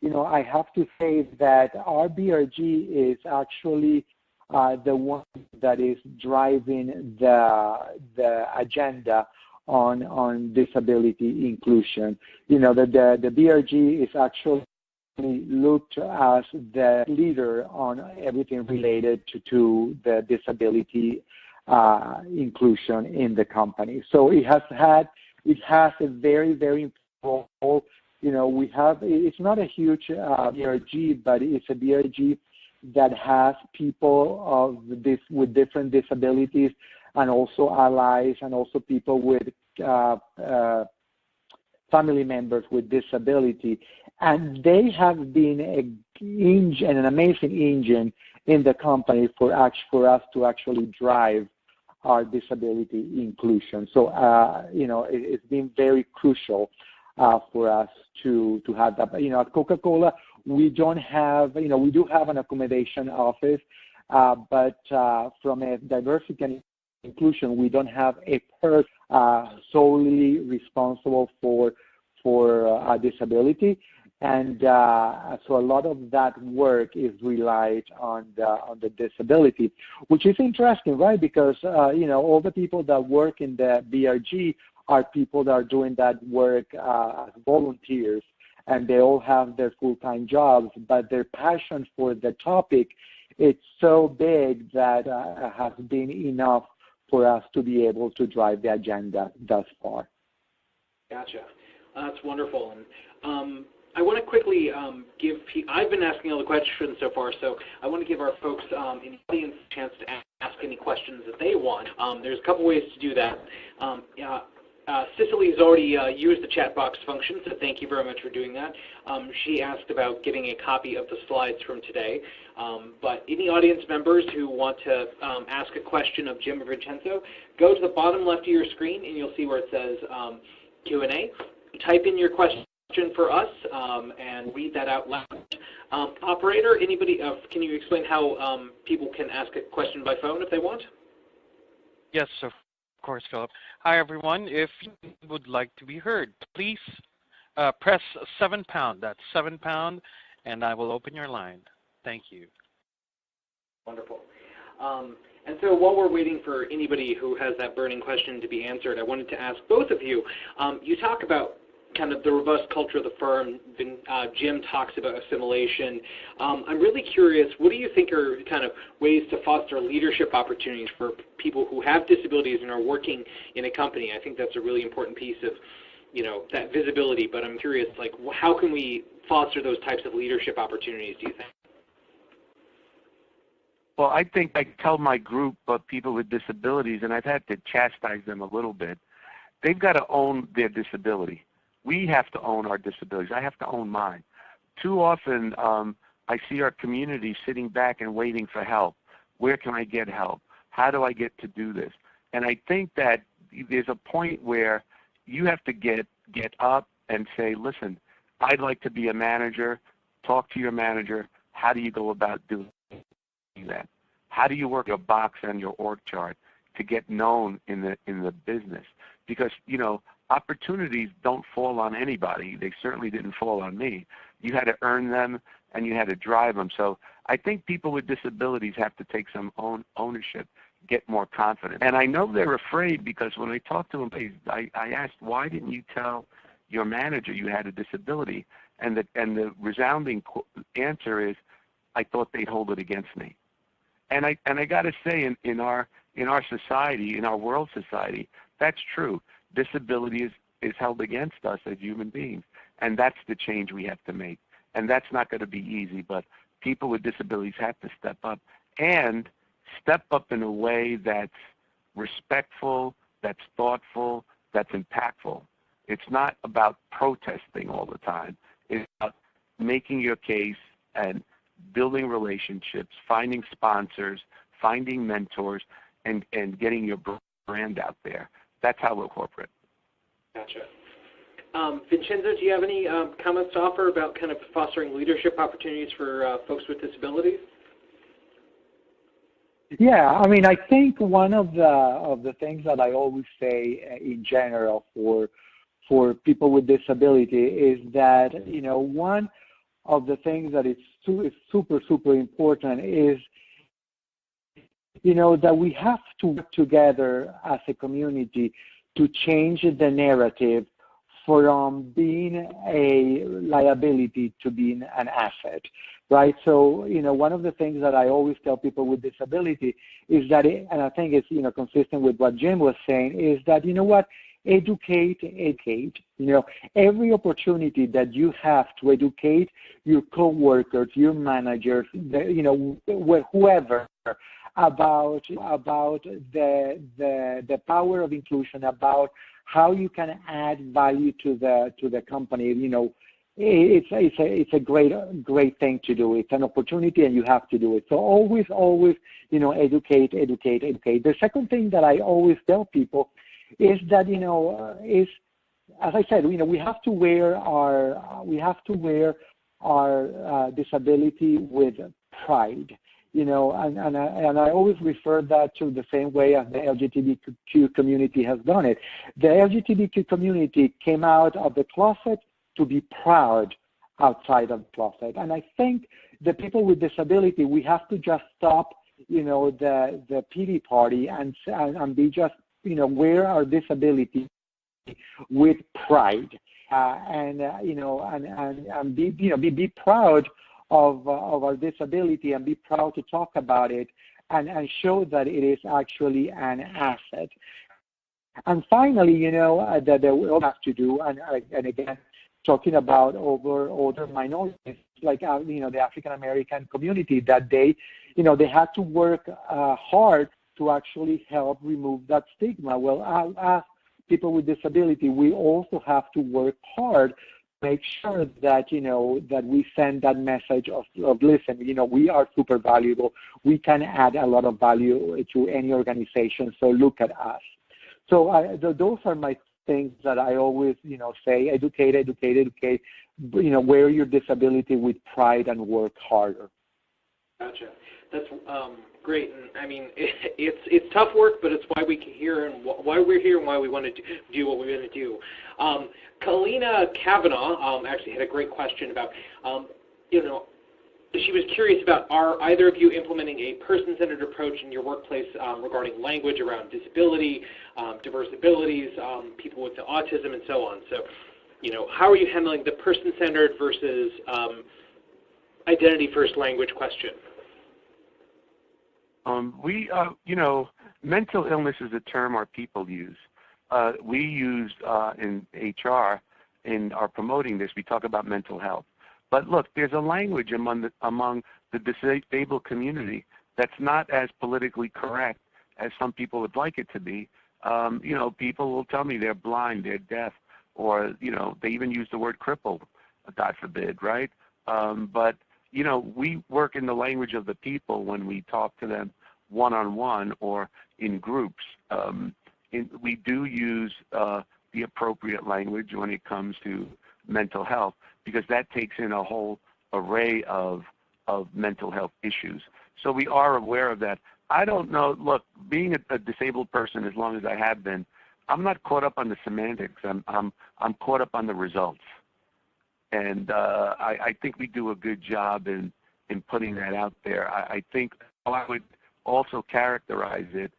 C: I have to say that our BRG is actually the one that is driving the agenda on disability inclusion. The BRG is actually looked as the leader on everything related to the disability inclusion in the company. So it has a very, very important role. It's not a huge BRG, but it's a BRG that has people with different disabilities, and also allies, and also people with family members with disability. And they have been an amazing engine in the company for us to actually drive our disability inclusion. So, it's been very crucial for us to have that. At Coca-Cola, we don't have, we do have an accommodation office, but from a diversity and inclusion, we don't have a person solely responsible for disability. And so a lot of that work is relied on the disability, which is interesting, right? Because, all the people that work in the BRG are people that are doing that work as volunteers, and they all have their full-time jobs, but their passion for the topic, it's so big that has been enough for us to be able to drive the agenda thus far.
A: Gotcha. That's wonderful. And I want to quickly I've been asking all the questions so far, so I want to give our folks in the audience a chance to ask any questions that they want. There's a couple ways to do that. Cicely has already used the chat box function, so thank you very much for doing that. She asked about getting a copy of the slides from today. But any audience members who want to ask a question of Jim or Vincenzo, go to the bottom left of your screen and you'll see where it says Q&A. Type in your question for us and read that out loud. Operator, anybody, can you explain how people can ask a question by phone if they want?
D: Yes, of course, Philip. Hi, everyone. If you would like to be heard, please press 7#. That's 7#, and I will open your line. Thank you.
A: Wonderful. And so while we're waiting for anybody who has that burning question to be answered, I wanted to ask both of you. You talk about kind of the robust culture of the firm. Jim talks about assimilation. I'm really curious, what do you think are kind of ways to foster leadership opportunities for people who have disabilities and are working in a company? I think that's a really important piece of, that visibility, but I'm curious, like, how can we foster those types of leadership opportunities, do you think?
B: Well, I think I tell my group of people with disabilities, and I've had to chastise them a little bit, they've got to own their disability. We have to own our disabilities. I have to own mine. Too often, I see our community sitting back and waiting for help. Where can I get help? How do I get to do this? And I think that there's a point where you have to get up and say, listen, I'd like to be a manager. Talk to your manager. How do you go about doing that? How do you work your box and your org chart to get known in the business? Because, opportunities don't fall on anybody. They certainly didn't fall on me. You had to earn them, and you had to drive them. So I think people with disabilities have to take some ownership, get more confident. And I know they're afraid because when I talk to them, I asked, why didn't you tell your manager you had a disability? And the resounding answer is, I thought they'd hold it against me. And I got to say, in our society, in our world society, that's true. Disability is held against us as human beings, and that's the change we have to make. And that's not going to be easy, but people with disabilities have to step up, and step up in a way that's respectful, that's thoughtful, that's impactful. It's not about protesting all the time. It's about making your case and building relationships, finding sponsors, finding mentors, and getting your brand out there. That's how we're corporate.
A: Gotcha. Vincenzo, do you have any comments to offer about kind of fostering leadership opportunities for folks with disabilities?
C: Yeah, I mean, I think one of the things that I always say in general for people with disability is that, one of the things that is super, super important is, that we have to work together as a community to change the narrative from being a liability to being an asset, right? So, one of the things that I always tell people with disability is that, and I think it's, consistent with what Jim was saying, is that, educate. Every opportunity that you have to educate your coworkers, your managers, whoever, about the power of inclusion, about how you can add value to the company, it's a great thing to do. It's an opportunity, and you have to do it. So always, educate. The second thing that I always tell people is that is, as I said, we have to wear our disability with pride. And I always refer that to the same way as the LGBTQ community has done it. The LGBTQ community came out of the closet to be proud outside of the closet. And I think the people with disability, we have to just stop, the pity party and be just, wear our disability with pride, and be proud of our disability, and be proud to talk about it, and show that it is actually an asset. And finally, that we all have to do, and again, talking about older minorities, like the African American community, that they had to work hard to actually help remove that stigma. Well, as people with disability, we also have to work hard, make sure that that we send that message of listen, we are super valuable. We can add a lot of value to any organization. So look at us. So those are my things that I always say: educate. Wear your disability with pride and work harder.
A: Gotcha. That's great. And I mean, it's tough work, but it's why we're here and why we're here and why we want to do what we're going to do. Kalina Kavanaugh actually had a great question about, she was curious about, are either of you implementing a person-centered approach in your workplace regarding language around disability, diverse abilities, people with autism, and so on? So, how are you handling the person-centered versus identity-first language question?
B: Mental illness is a term our people use. We use in HR, in our promoting this, we talk about mental health. But look, there's a language among the disabled community that's not as politically correct as some people would like it to be. People will tell me they're blind, they're deaf, or they even use the word crippled, God forbid, right? But we work in the language of the people when we talk to them one-on-one or in groups. We do use the appropriate language when it comes to mental health, because that takes in a whole array of mental health issues. So we are aware of that. I don't know, look, being a disabled person as long as I have been, I'm not caught up on the semantics. I'm caught up on the results. And I think we do a good job in putting that out there. I think I would also characterize it,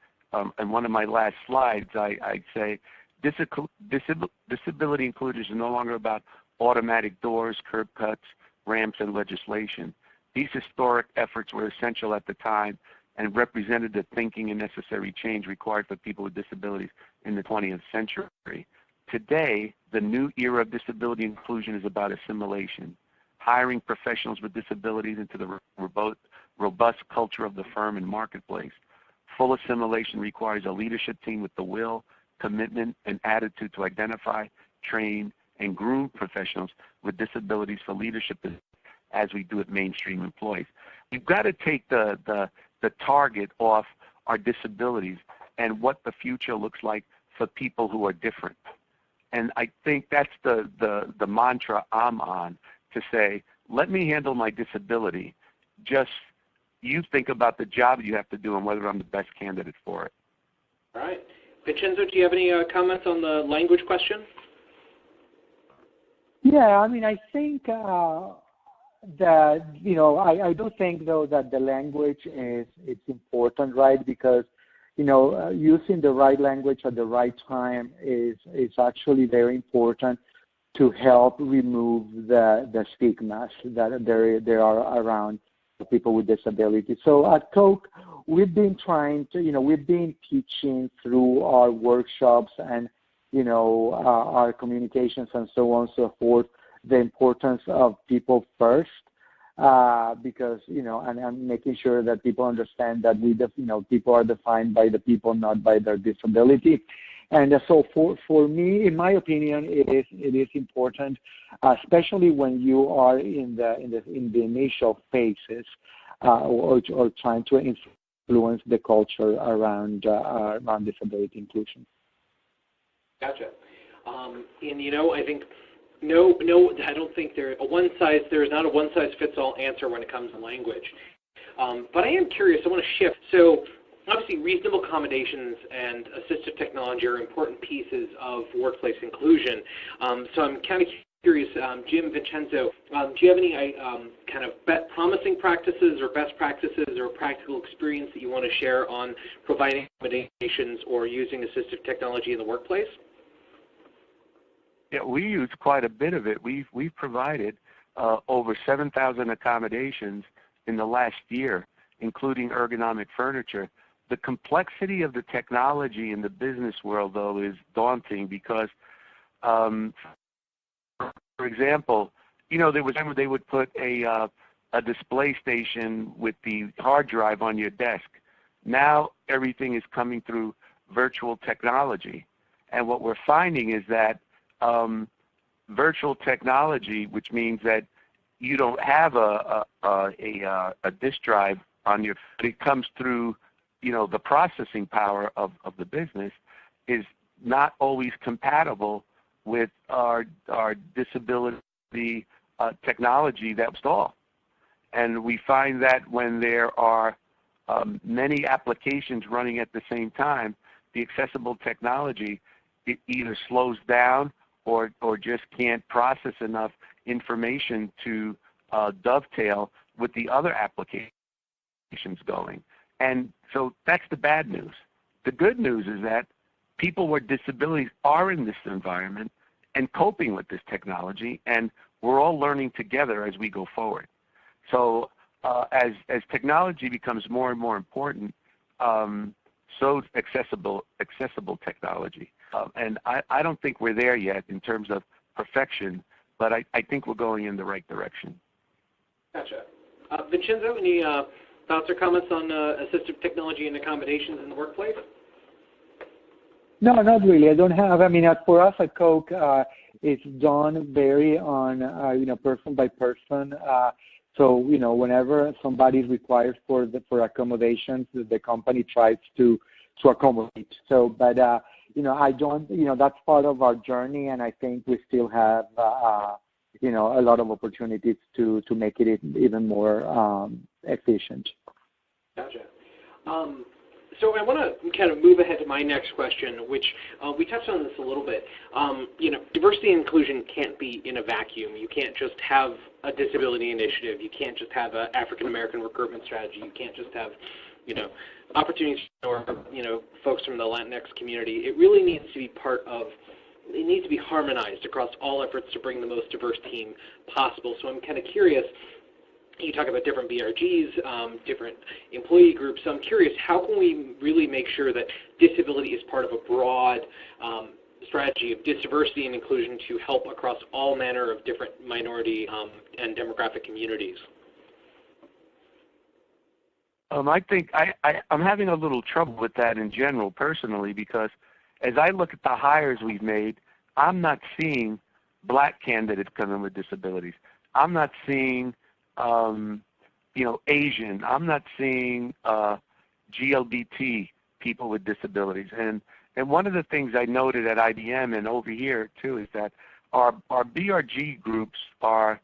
B: in one of my last slides, I'd say disability inclusion is no longer about automatic doors, curb cuts, ramps, and legislation. These historic efforts were essential at the time and represented the thinking and necessary change required for people with disabilities in the 20th century. Today, the new era of disability inclusion is about assimilation, hiring professionals with disabilities into the robust culture of the firm and marketplace. Full assimilation requires a leadership team with the will, commitment, and attitude to identify, train, and groom professionals with disabilities for leadership as we do at mainstream employees. We've got to take the target off our disabilities and what the future looks like for people who are different. And I think that's the mantra I'm on, to say, let me handle my disability. Just you think about the job you have to do and whether I'm the best candidate for it.
A: All right. Vincenzo, do you have any comments on the language question?
C: Yeah, I mean, I think that, I do think, though, that the language it's important, right? Because, using the right language at the right time is actually very important to help remove the stigmas that there are around people with disabilities. So at Coke, we've been trying to, we've been teaching through our workshops and, our communications and so on and so forth, the importance of people first, because, and making sure that people understand that people are defined by the people, not by their disability. And so for me, in my opinion, it is important, especially when you are in the initial phases or trying to influence the culture around disability inclusion.
A: Gotcha. And I think I don't think there is not a one-size-fits-all answer when it comes to language. But I am curious. I want to shift. So obviously, reasonable accommodations and assistive technology are important pieces of workplace inclusion. So I'm kind of curious, Jim, Vincenzo, do you have any kind of promising practices or best practices or practical experience that you want to share on providing accommodations or using assistive technology in the workplace?
B: Yeah, we use quite a bit of it. We've provided over 7,000 accommodations in the last year, including ergonomic furniture. The complexity of the technology in the business world, though, is daunting because, for example, there was time they would put a display station with the hard drive on your desk. Now everything is coming through virtual technology, and what we're finding is that virtual technology, which means that you don't have a disk drive on your, but it comes through, the processing power of the business, is not always compatible with our disability technology that we install. And we find that when there are many applications running at the same time, the accessible technology, it either slows down or just can't process enough information to dovetail with the other applications going. And so that's the bad news. The good news is that people with disabilities are in this environment and coping with this technology, and we're all learning together as we go forward. So as technology becomes more and more important, so accessible technology. And I don't think we're there yet in terms of perfection, but I think we're going in the right direction.
A: Gotcha. Vincenzo, any thoughts or comments on assistive technology and accommodations in the workplace?
C: No, not really. I don't have. I mean, for us at Coke, it's done very on, person by person. So, whenever somebody is required for accommodations, the company tries to accommodate. So, but, I don't, that's part of our journey, and I think we still have, a lot of opportunities to make it even more efficient.
A: Gotcha. So I want to kind of move ahead to my next question, which we touched on this a little bit. Diversity and inclusion can't be in a vacuum. You can't just have a disability initiative. You can't just have an African-American recruitment strategy. You can't just have, opportunities for, folks from the Latinx community. It really needs to be it needs to be harmonized across all efforts to bring the most diverse team possible. So I'm kind of curious. You talk about different BRGs, different employee groups. So I'm curious, how can we really make sure that disability is part of a broad strategy of diversity and inclusion to help across all manner of different minority and demographic communities?
B: I think I'm having a little trouble with that in general, personally, because as I look at the hires we've made, I'm not seeing black candidates come in with disabilities. I'm not seeing Asian. I'm not seeing GLBT people with disabilities. And one of the things I noted at IBM and over here too is that our BRG groups are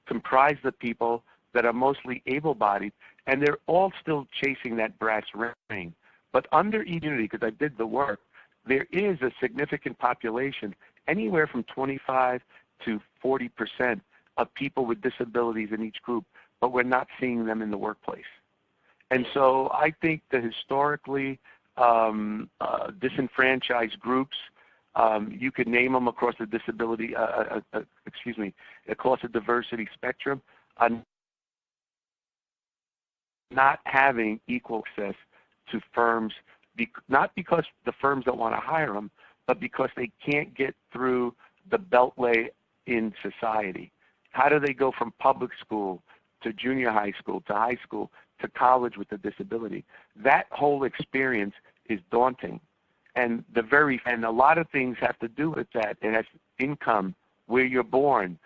B: comprised of people that are mostly able-bodied, and they're all still chasing that brass ring. But under each unity, because I did the work, there is a significant population, anywhere from 25 to 40% of people with disabilities in each group, but we're not seeing them in the workplace. And so I think the historically disenfranchised groups, you could name them across the disability, across the diversity spectrum, are not having equal access to firms, not because the firms don't want to hire them, but because they can't get through the beltway in society. How do they go from public school to junior high school to high school to college with a disability? That whole experience is daunting. And a lot of things have to do with that. It has income, where you're born.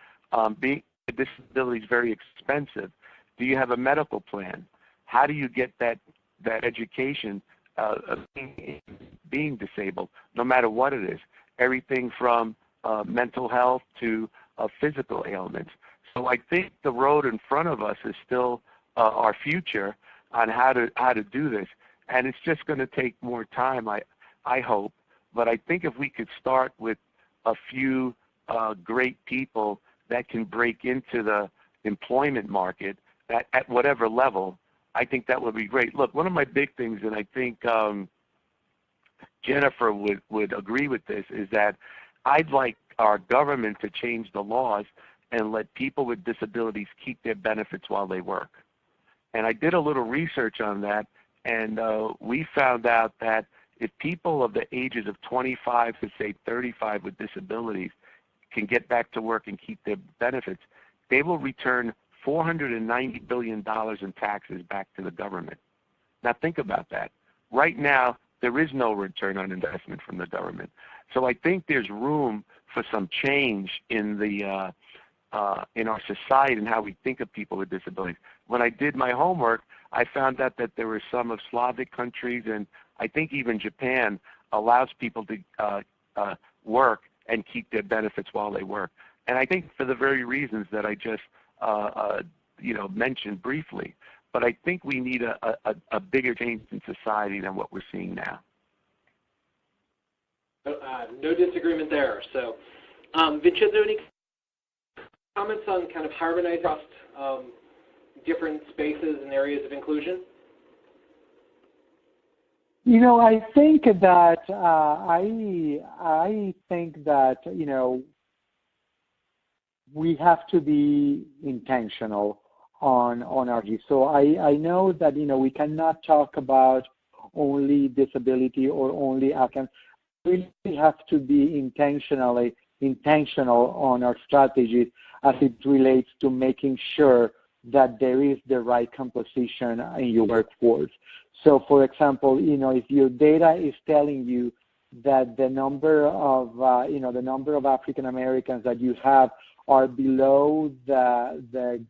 B: Being a disability is very expensive. Do you have a medical plan? How do you get that education of being disabled, no matter what it is? Everything from mental health to physical ailments. So I think the road in front of us is still our future on how to do this, and it's just going to take more time, I hope. But I think if we could start with a few great people that can break into the employment market at whatever level, I think that would be great. Look, one of my big things, and I think Jennifer would agree with this, is that I'd like our government to change the laws and let people with disabilities keep their benefits while they work. And I did a little research on that, and we found out that if people of the ages of 25 to say 35 with disabilities can get back to work and keep their benefits, they will return $490 billion in taxes back to the government. Now think about that. Right now, there is no return on investment from the government. So I think there's room for some change in our society and how we think of people with disabilities. When I did my homework, I found out that there were some of Slavic countries, and I think even Japan allows people to work and keep their benefits while they work. And I think for the very reasons that I just mentioned briefly. But I think we need a bigger change in society than what we're seeing now.
A: No disagreement there. So, Vincenzo, any comments on kind of harmonizing across different spaces and areas of inclusion?
C: I think that we have to be intentional on our use. So I know that we cannot talk about only disability or only outcomes. We really have to be intentional on our strategies as it relates to making sure that there is the right composition in your workforce. So, for example, if your data is telling you that the number of African Americans that you have are below the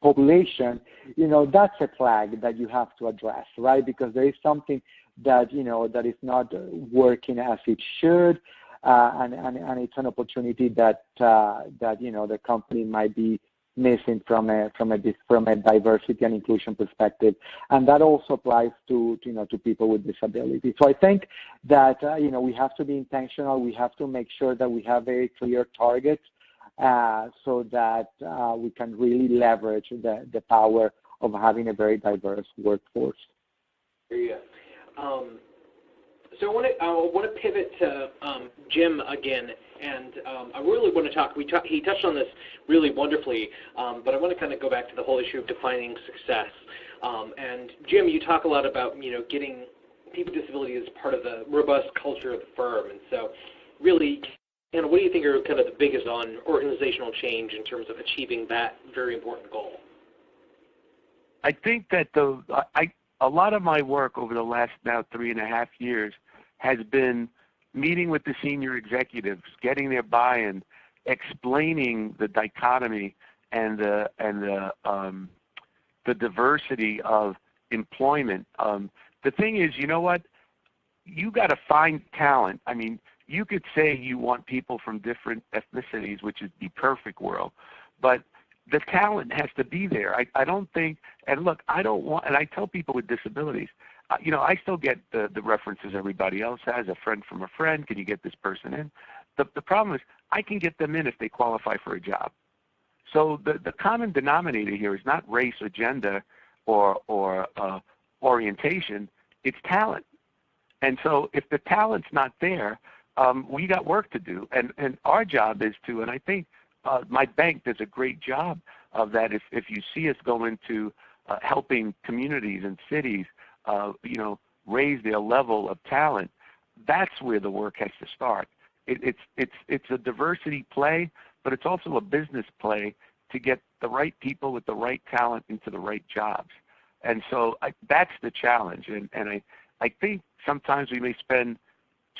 C: population, that's a flag that you have to address, right? Because there is something that that is not working as it should, and it's an opportunity that the company might be missing from a diversity and inclusion perspective, and that also applies to people with disabilities. So I think that we have to be intentional. We have to make sure that we have very clear targets so that we can really leverage the power of having a very diverse workforce.
A: Yeah. So I want to pivot to Jim again, and I really want to talk. He touched on this really wonderfully, but I want to kind of go back to the whole issue of defining success. And Jim, you talk a lot about getting people with disabilities as part of the robust culture of the firm, and so really, what do you think are kind of the biggest on organizational change in terms of achieving that very important goal?
B: I think that a lot of my work over the last now 3.5 years has been meeting with the senior executives, getting their buy-in, explaining the dichotomy and the diversity of employment. The thing is, you know what? You got to find talent. I mean, you could say you want people from different ethnicities, which is the perfect world, but the talent has to be there. I don't think, and look, I don't want, and I tell people with disabilities, I still get the references everybody else has, a friend from a friend, can you get this person in? The problem is I can get them in if they qualify for a job. So the common denominator here is not race or gender or orientation, it's talent. And so if the talent's not there, we got work to do. And our job is to, and I think my bank does a great job of that. If you see us go into helping communities and cities, raise their level of talent, that's where the work has to start. It's a diversity play, but it's also a business play to get the right people with the right talent into the right jobs. And so that's the challenge. And I think sometimes we may spend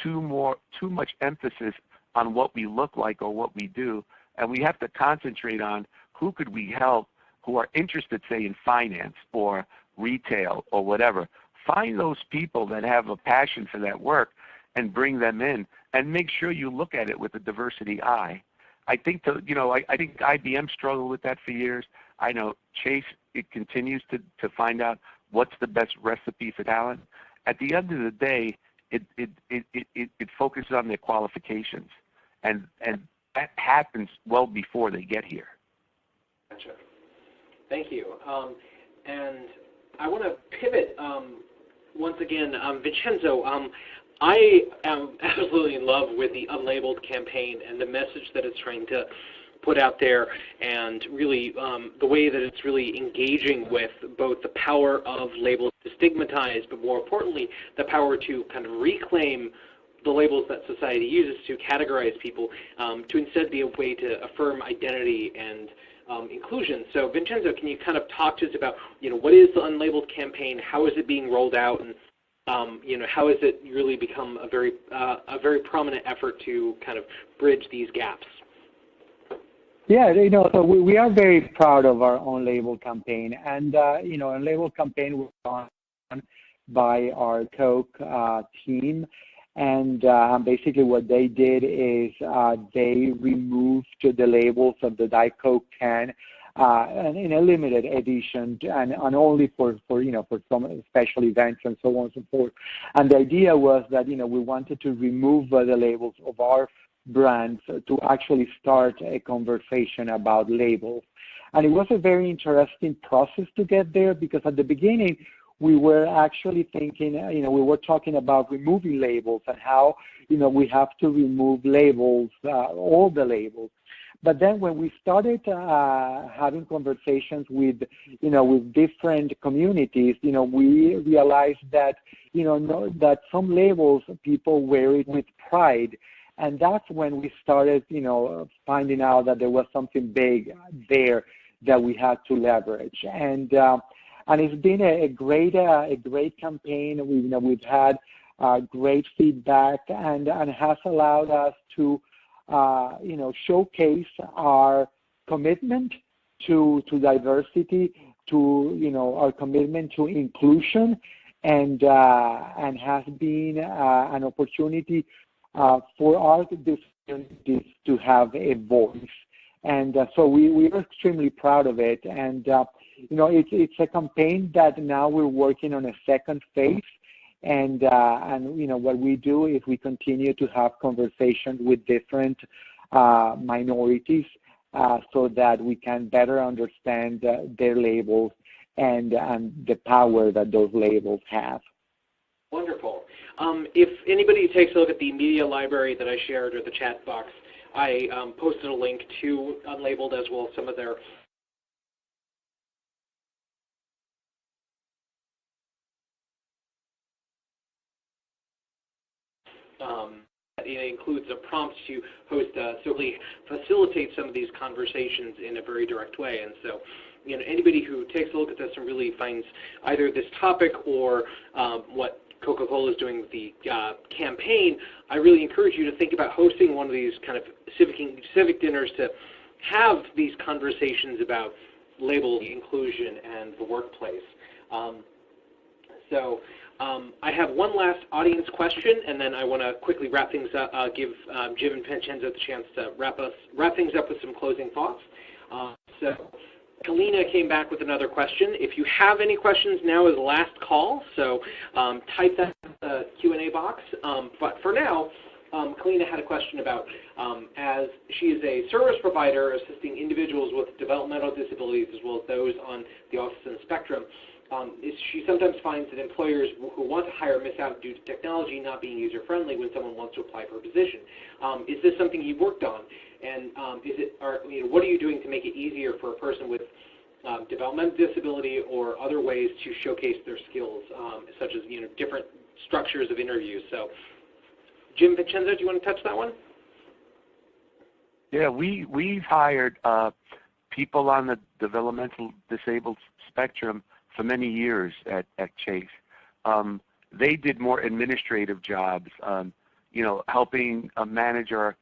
B: too much emphasis on what we look like or what we do, and we have to concentrate on who could we help who are interested, say, in finance or retail or whatever. Find those people that have a passion for that work and bring them in, and make sure you look at it with a diversity eye. I think I think IBM struggled with that for years. I know Chase, it continues to find out what's the best recipe for talent. At the end of the day, it focuses on their qualifications, and that happens well before they get here.
A: Gotcha. Thank you. And I want to pivot once again. Vincenzo, I am absolutely in love with the Unlabeled campaign and the message that it's trying to put out there, and really the way that it's really engaging with both the power of labels to stigmatize, but more importantly, the power to kind of reclaim the labels that society uses to categorize people, to instead be a way to affirm identity and inclusion. So Vincenzo, can you kind of talk to us about, what is the Unlabeled campaign, how is it being rolled out, and how has it really become a very prominent effort to kind of bridge these gaps?
C: Yeah, so we are very proud of our Unlabeled campaign, and Unlabeled campaign was done by our Coke team, and basically what they did is they removed the labels of the Diet Coke can in a limited edition, and only for some special events and so on and so forth. And the idea was that we wanted to remove the labels of our brands to actually start a conversation about labels. And it was a very interesting process to get there, because at the beginning we were actually thinking, we were talking about removing labels and how, we have to remove labels, all the labels. But then when we started having conversations with, with different communities, we realized that, that some labels people wear it with pride. And that's when we started, finding out that there was something big there that we had to leverage. And it's been a great campaign. We've had great feedback, and has allowed us to showcase our commitment to diversity, to our commitment to inclusion, and has been an opportunity for our disabilities to have a voice. And so we are extremely proud of it. And it's a campaign that now we're working on a second phase. And what we do is we continue to have conversations with different minorities so that we can better understand their labels and the power that those labels have.
A: Wonderful. If anybody takes a look at the media library that I shared, or the chat box, I posted a link to Unlabeled as well as some of their it includes a prompt to host, so really facilitate some of these conversations in a very direct way. And so, anybody who takes a look at this and really finds either this topic or what Coca-Cola is doing with the campaign, I really encourage you to think about hosting one of these kind of civic dinners to have these conversations about label inclusion and the workplace. I have one last audience question, and then I want to quickly wrap things up, give Jim and Vincenzo the chance to wrap things up with some closing thoughts. Kalina came back with another question. If you have any questions, now is the last call, so type that in the Q&A box. But for now, Kalina had a question about, as she is a service provider assisting individuals with developmental disabilities as well as those on the autism spectrum, she sometimes finds that employers who want to hire miss out due to technology not being user-friendly when someone wants to apply for a position. Is this something you've worked on? And what are you doing to make it easier for a person with developmental disability or other ways to showcase their skills, such as different structures of interviews? So, Jim, Vincenzo, do you want to touch that one?
B: Yeah, we've hired people on the developmental disabled spectrum for many years at Chase. they did more administrative jobs, helping manage our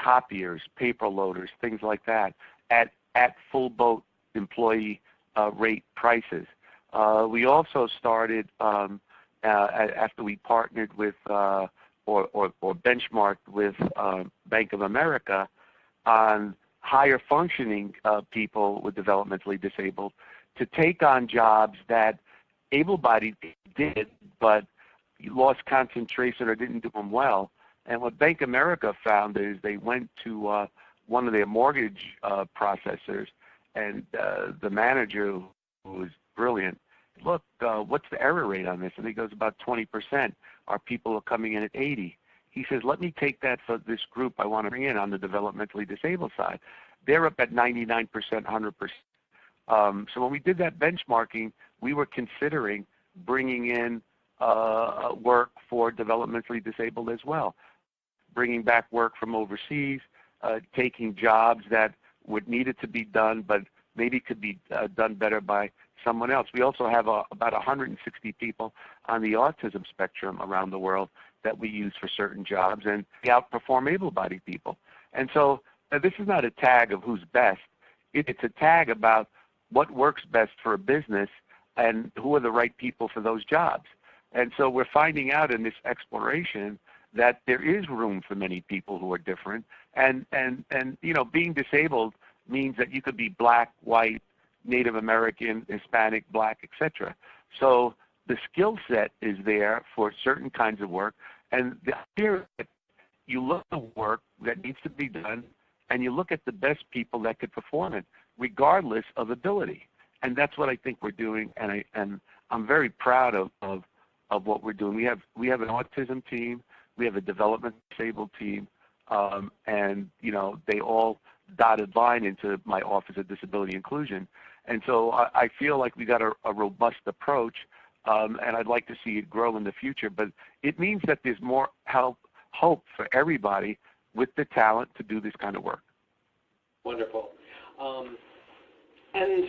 B: copiers, paper loaders, things like that, at full boat employee rate prices. We also started, after we partnered with or benchmarked with Bank of America on higher functioning people with developmentally disabled to take on jobs that able-bodied did, but lost concentration or didn't do them well. And what Bank of America found is they went to one of their mortgage processors, and the manager, who was brilliant, look, what's the error rate on this? And he goes, about 20%. Our people are coming in at 80. He says, let me take that for this group I want to bring in on the developmentally disabled side. They're up at 99%, 100%. So when we did that benchmarking, we were considering bringing in work for developmentally disabled as well, bringing back work from overseas, taking jobs that would needed to be done, but maybe could be done better by someone else. We also have about 160 people on the autism spectrum around the world that we use for certain jobs, and we outperform able-bodied people. And so this is not a tag of who's best. It's a tag about what works best for a business and who are the right people for those jobs. And so we're finding out in this exploration that there is room for many people who are different. And being disabled means that you could be black, white, Native American, Hispanic, black, etc. So the skill set is there for certain kinds of work, and the idea is that you look at the work that needs to be done, and you look at the best people that could perform it, regardless of ability. And that's what I think we're doing, and I'm very proud of what we're doing. We have an autism team, we have a development disabled team, and they all dotted line into my Office of Disability Inclusion. And so I feel like we got a robust approach, and I'd like to see it grow in the future. But it means that there's more hope for everybody with the talent to do this kind of work.
A: Wonderful. And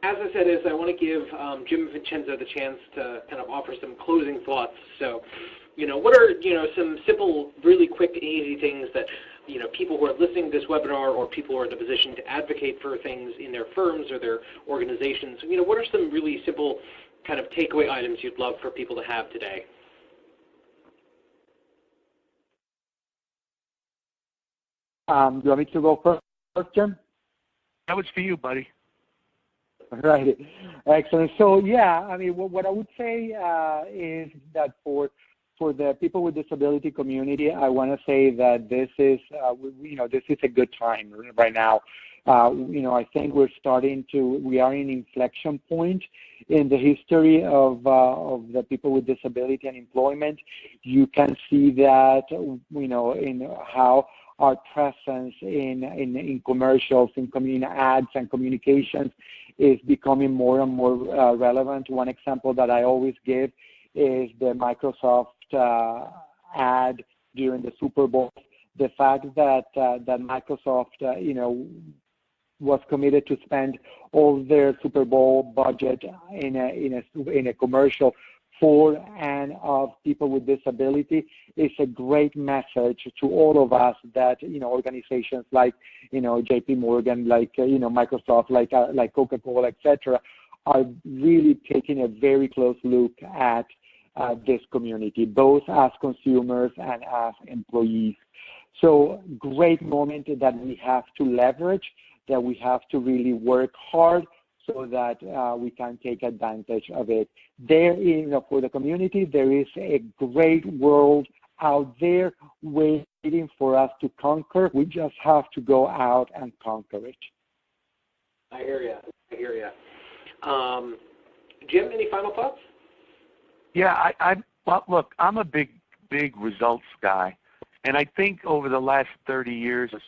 A: as I said, I want to give Jim and Vincenzo the chance to kind of offer some closing thoughts. So, what are some simple, really quick, easy things that people who are listening to this webinar, or people who are in a position to advocate for things in their firms or their organizations, what are some really simple kind of takeaway items you'd love for people to have today?
C: Do you want me to go first, Jim?
B: That was for you, buddy.
C: Right. Excellent. So, yeah, I mean, what I would say is that for the people with disability community, I want to say that this is a good time right now. I think we are in an inflection point in the history of the people with disability and employment. You can see that, in how our presence in commercials, in ads and communications is becoming more and more relevant. One example that I always give is the Microsoft ad during the Super Bowl. The fact that Microsoft, was committed to spend all their Super Bowl budget in a commercial for and of people with disability is a great message to all of us that organizations like JPMorgan, like Microsoft, like Coca-Cola, etc., are really taking a very close look at this community, both as consumers and as employees. So great moment that we have to leverage, that we have to really work hard so that we can take advantage of it. There, for the community, there is a great world out there waiting for us to conquer. We just have to go out and conquer it.
A: I hear you. Jim, any final thoughts?
B: Yeah, well, look, I'm a big results guy, and I think over the last 30 years or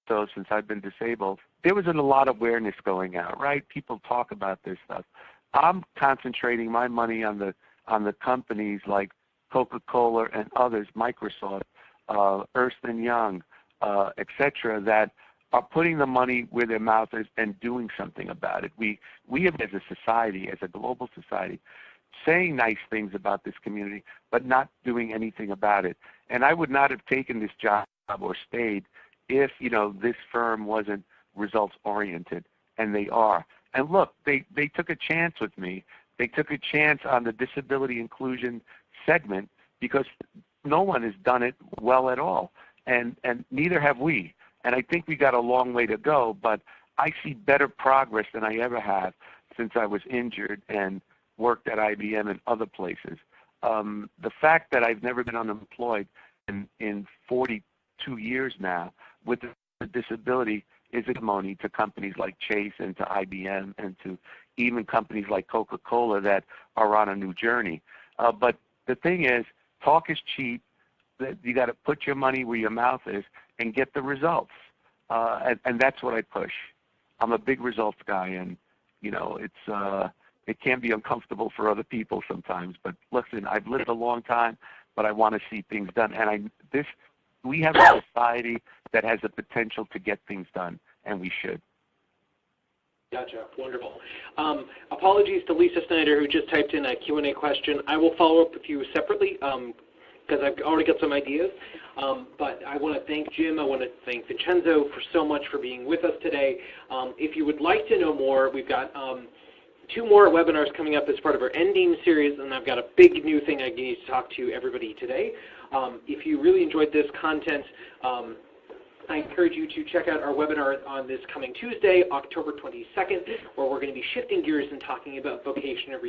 B: so since I've been disabled, there wasn't a lot of awareness going out, right? People talk about this stuff. I'm concentrating my money on the companies like Coca-Cola and others, Microsoft, Ernst & Young, etc., that are putting the money where their mouth is and doing something about it. We have, as a society, as a global society, saying nice things about this community, but not doing anything about it. And I would not have taken this job or stayed if, this firm wasn't results-oriented, and they are. And look, they took a chance with me. They took a chance on the disability inclusion segment because no one has done it well at all, and neither have we. And I think we got a long way to go, but I see better progress than I ever have since I was injured and worked at IBM and other places. The fact that I've never been unemployed in 42 years now with a disability is a testimony to companies like Chase and to IBM and to even companies like Coca-Cola that are on a new journey. But the thing is, talk is cheap. You got to put your money where your mouth is and get the results. And that's what I push. I'm a big results guy, and it can be uncomfortable for other people sometimes. But listen, I've lived a long time, but I want to see things done. And we have a society that has the potential to get things done, and we should.
A: Gotcha. Wonderful. Apologies to Lisa Snyder, who just typed in a Q&A question. I will follow up with you separately because I've already got some ideas. But I want to thank Jim. I want to thank Vincenzo for so much for being with us today. If you would like to know more, we've got 2 more webinars coming up as part of our ending series, and I've got a big new thing I need to talk to everybody today. If you really enjoyed this content, I encourage you to check out our webinar on this coming Tuesday, October 22nd, where we're going to be shifting gears and talking about vocational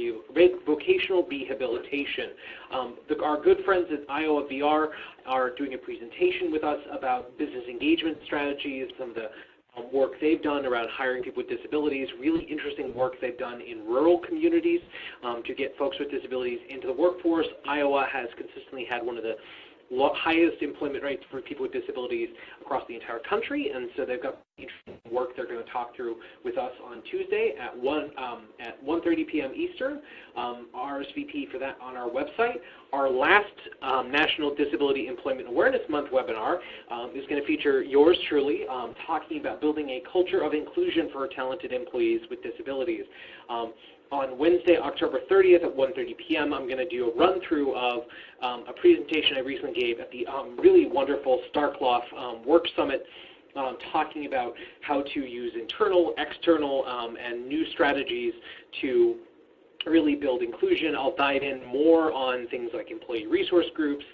A: rehabilitation. Our good friends at Iowa VR are doing a presentation with us about business engagement strategies, some of the work they've done around hiring people with disabilities, really interesting work they've done in rural communities to get folks with disabilities into the workforce. Iowa has consistently had one of the highest employment rates for people with disabilities across the entire country, and so they've got interesting work they're going to talk through with us on Tuesday at 1:30 p.m. Eastern. RSVP for that on our website. Our last National Disability Employment Awareness Month webinar is going to feature yours truly talking about building a culture of inclusion for talented employees with disabilities. On Wednesday, October 30th at 1:30 p.m., I'm going to do a run-through of a presentation I recently gave at the really wonderful Starkloff Work Summit, talking about how to use internal, external, and new strategies to really build inclusion. I'll dive in more on things like employee resource groups,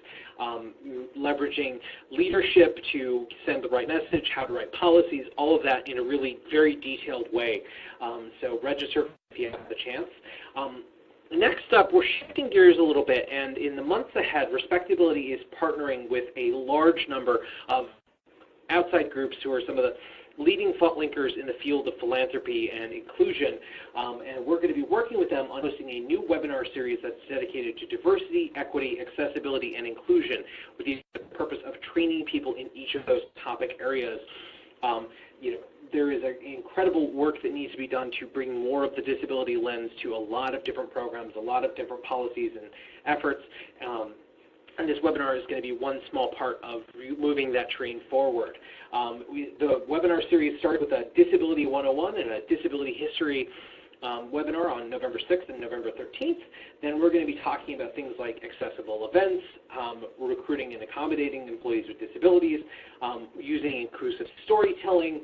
A: leveraging leadership to send the right message, how to write policies, all of that in a really very detailed way. So register if you have the chance. Next up, we're shifting gears a little bit, and in the months ahead, Respectability is partnering with a large number of outside groups who are some of the leading thought linkers in the field of philanthropy and inclusion, and we're going to be working with them on hosting a new webinar series that's dedicated to diversity, equity, accessibility, and inclusion with the purpose of training people in each of those topic areas. There is incredible work that needs to be done to bring more of the disability lens to a lot of different programs, a lot of different policies and efforts. And this webinar is going to be one small part of moving that train forward. The webinar series started with a Disability 101 and a Disability History webinar on November 6th and November 13th. Then we're going to be talking about things like accessible events, recruiting and accommodating employees with disabilities, using inclusive storytelling,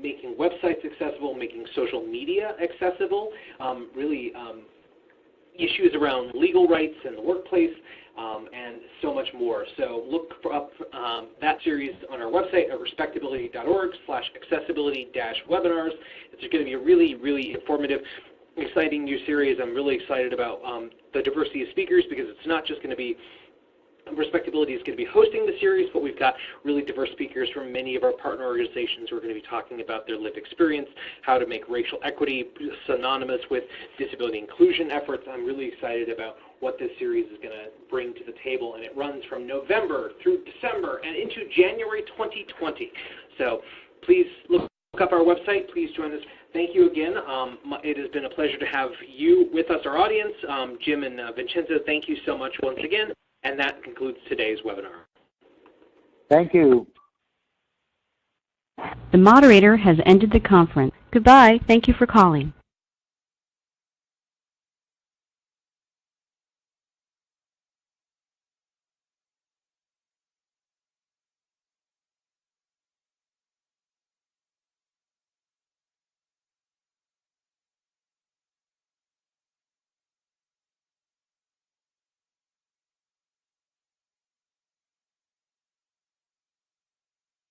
A: making websites accessible, making social media accessible, really issues around legal rights in the workplace, and so much more. So look up that series on our website at respectability.org/accessibility-webinars. It's going to be a really, really informative, exciting new series. I'm really excited about the diversity of speakers because it's not just going to be Respectability is going to be hosting the series, but we've got really diverse speakers from many of our partner organizations who are going to be talking about their lived experience, how to make racial equity synonymous with disability inclusion efforts. I'm really excited about what this series is going to bring to the table, and it runs from November through December and into January 2020. So please look up our website. Please join us. Thank you again. It has been a pleasure to have you with us, our audience. Jim and Vincenzo, thank you so much once again. And that concludes today's webinar.
C: Thank you.
E: The moderator has ended the conference. Goodbye. Thank you for calling.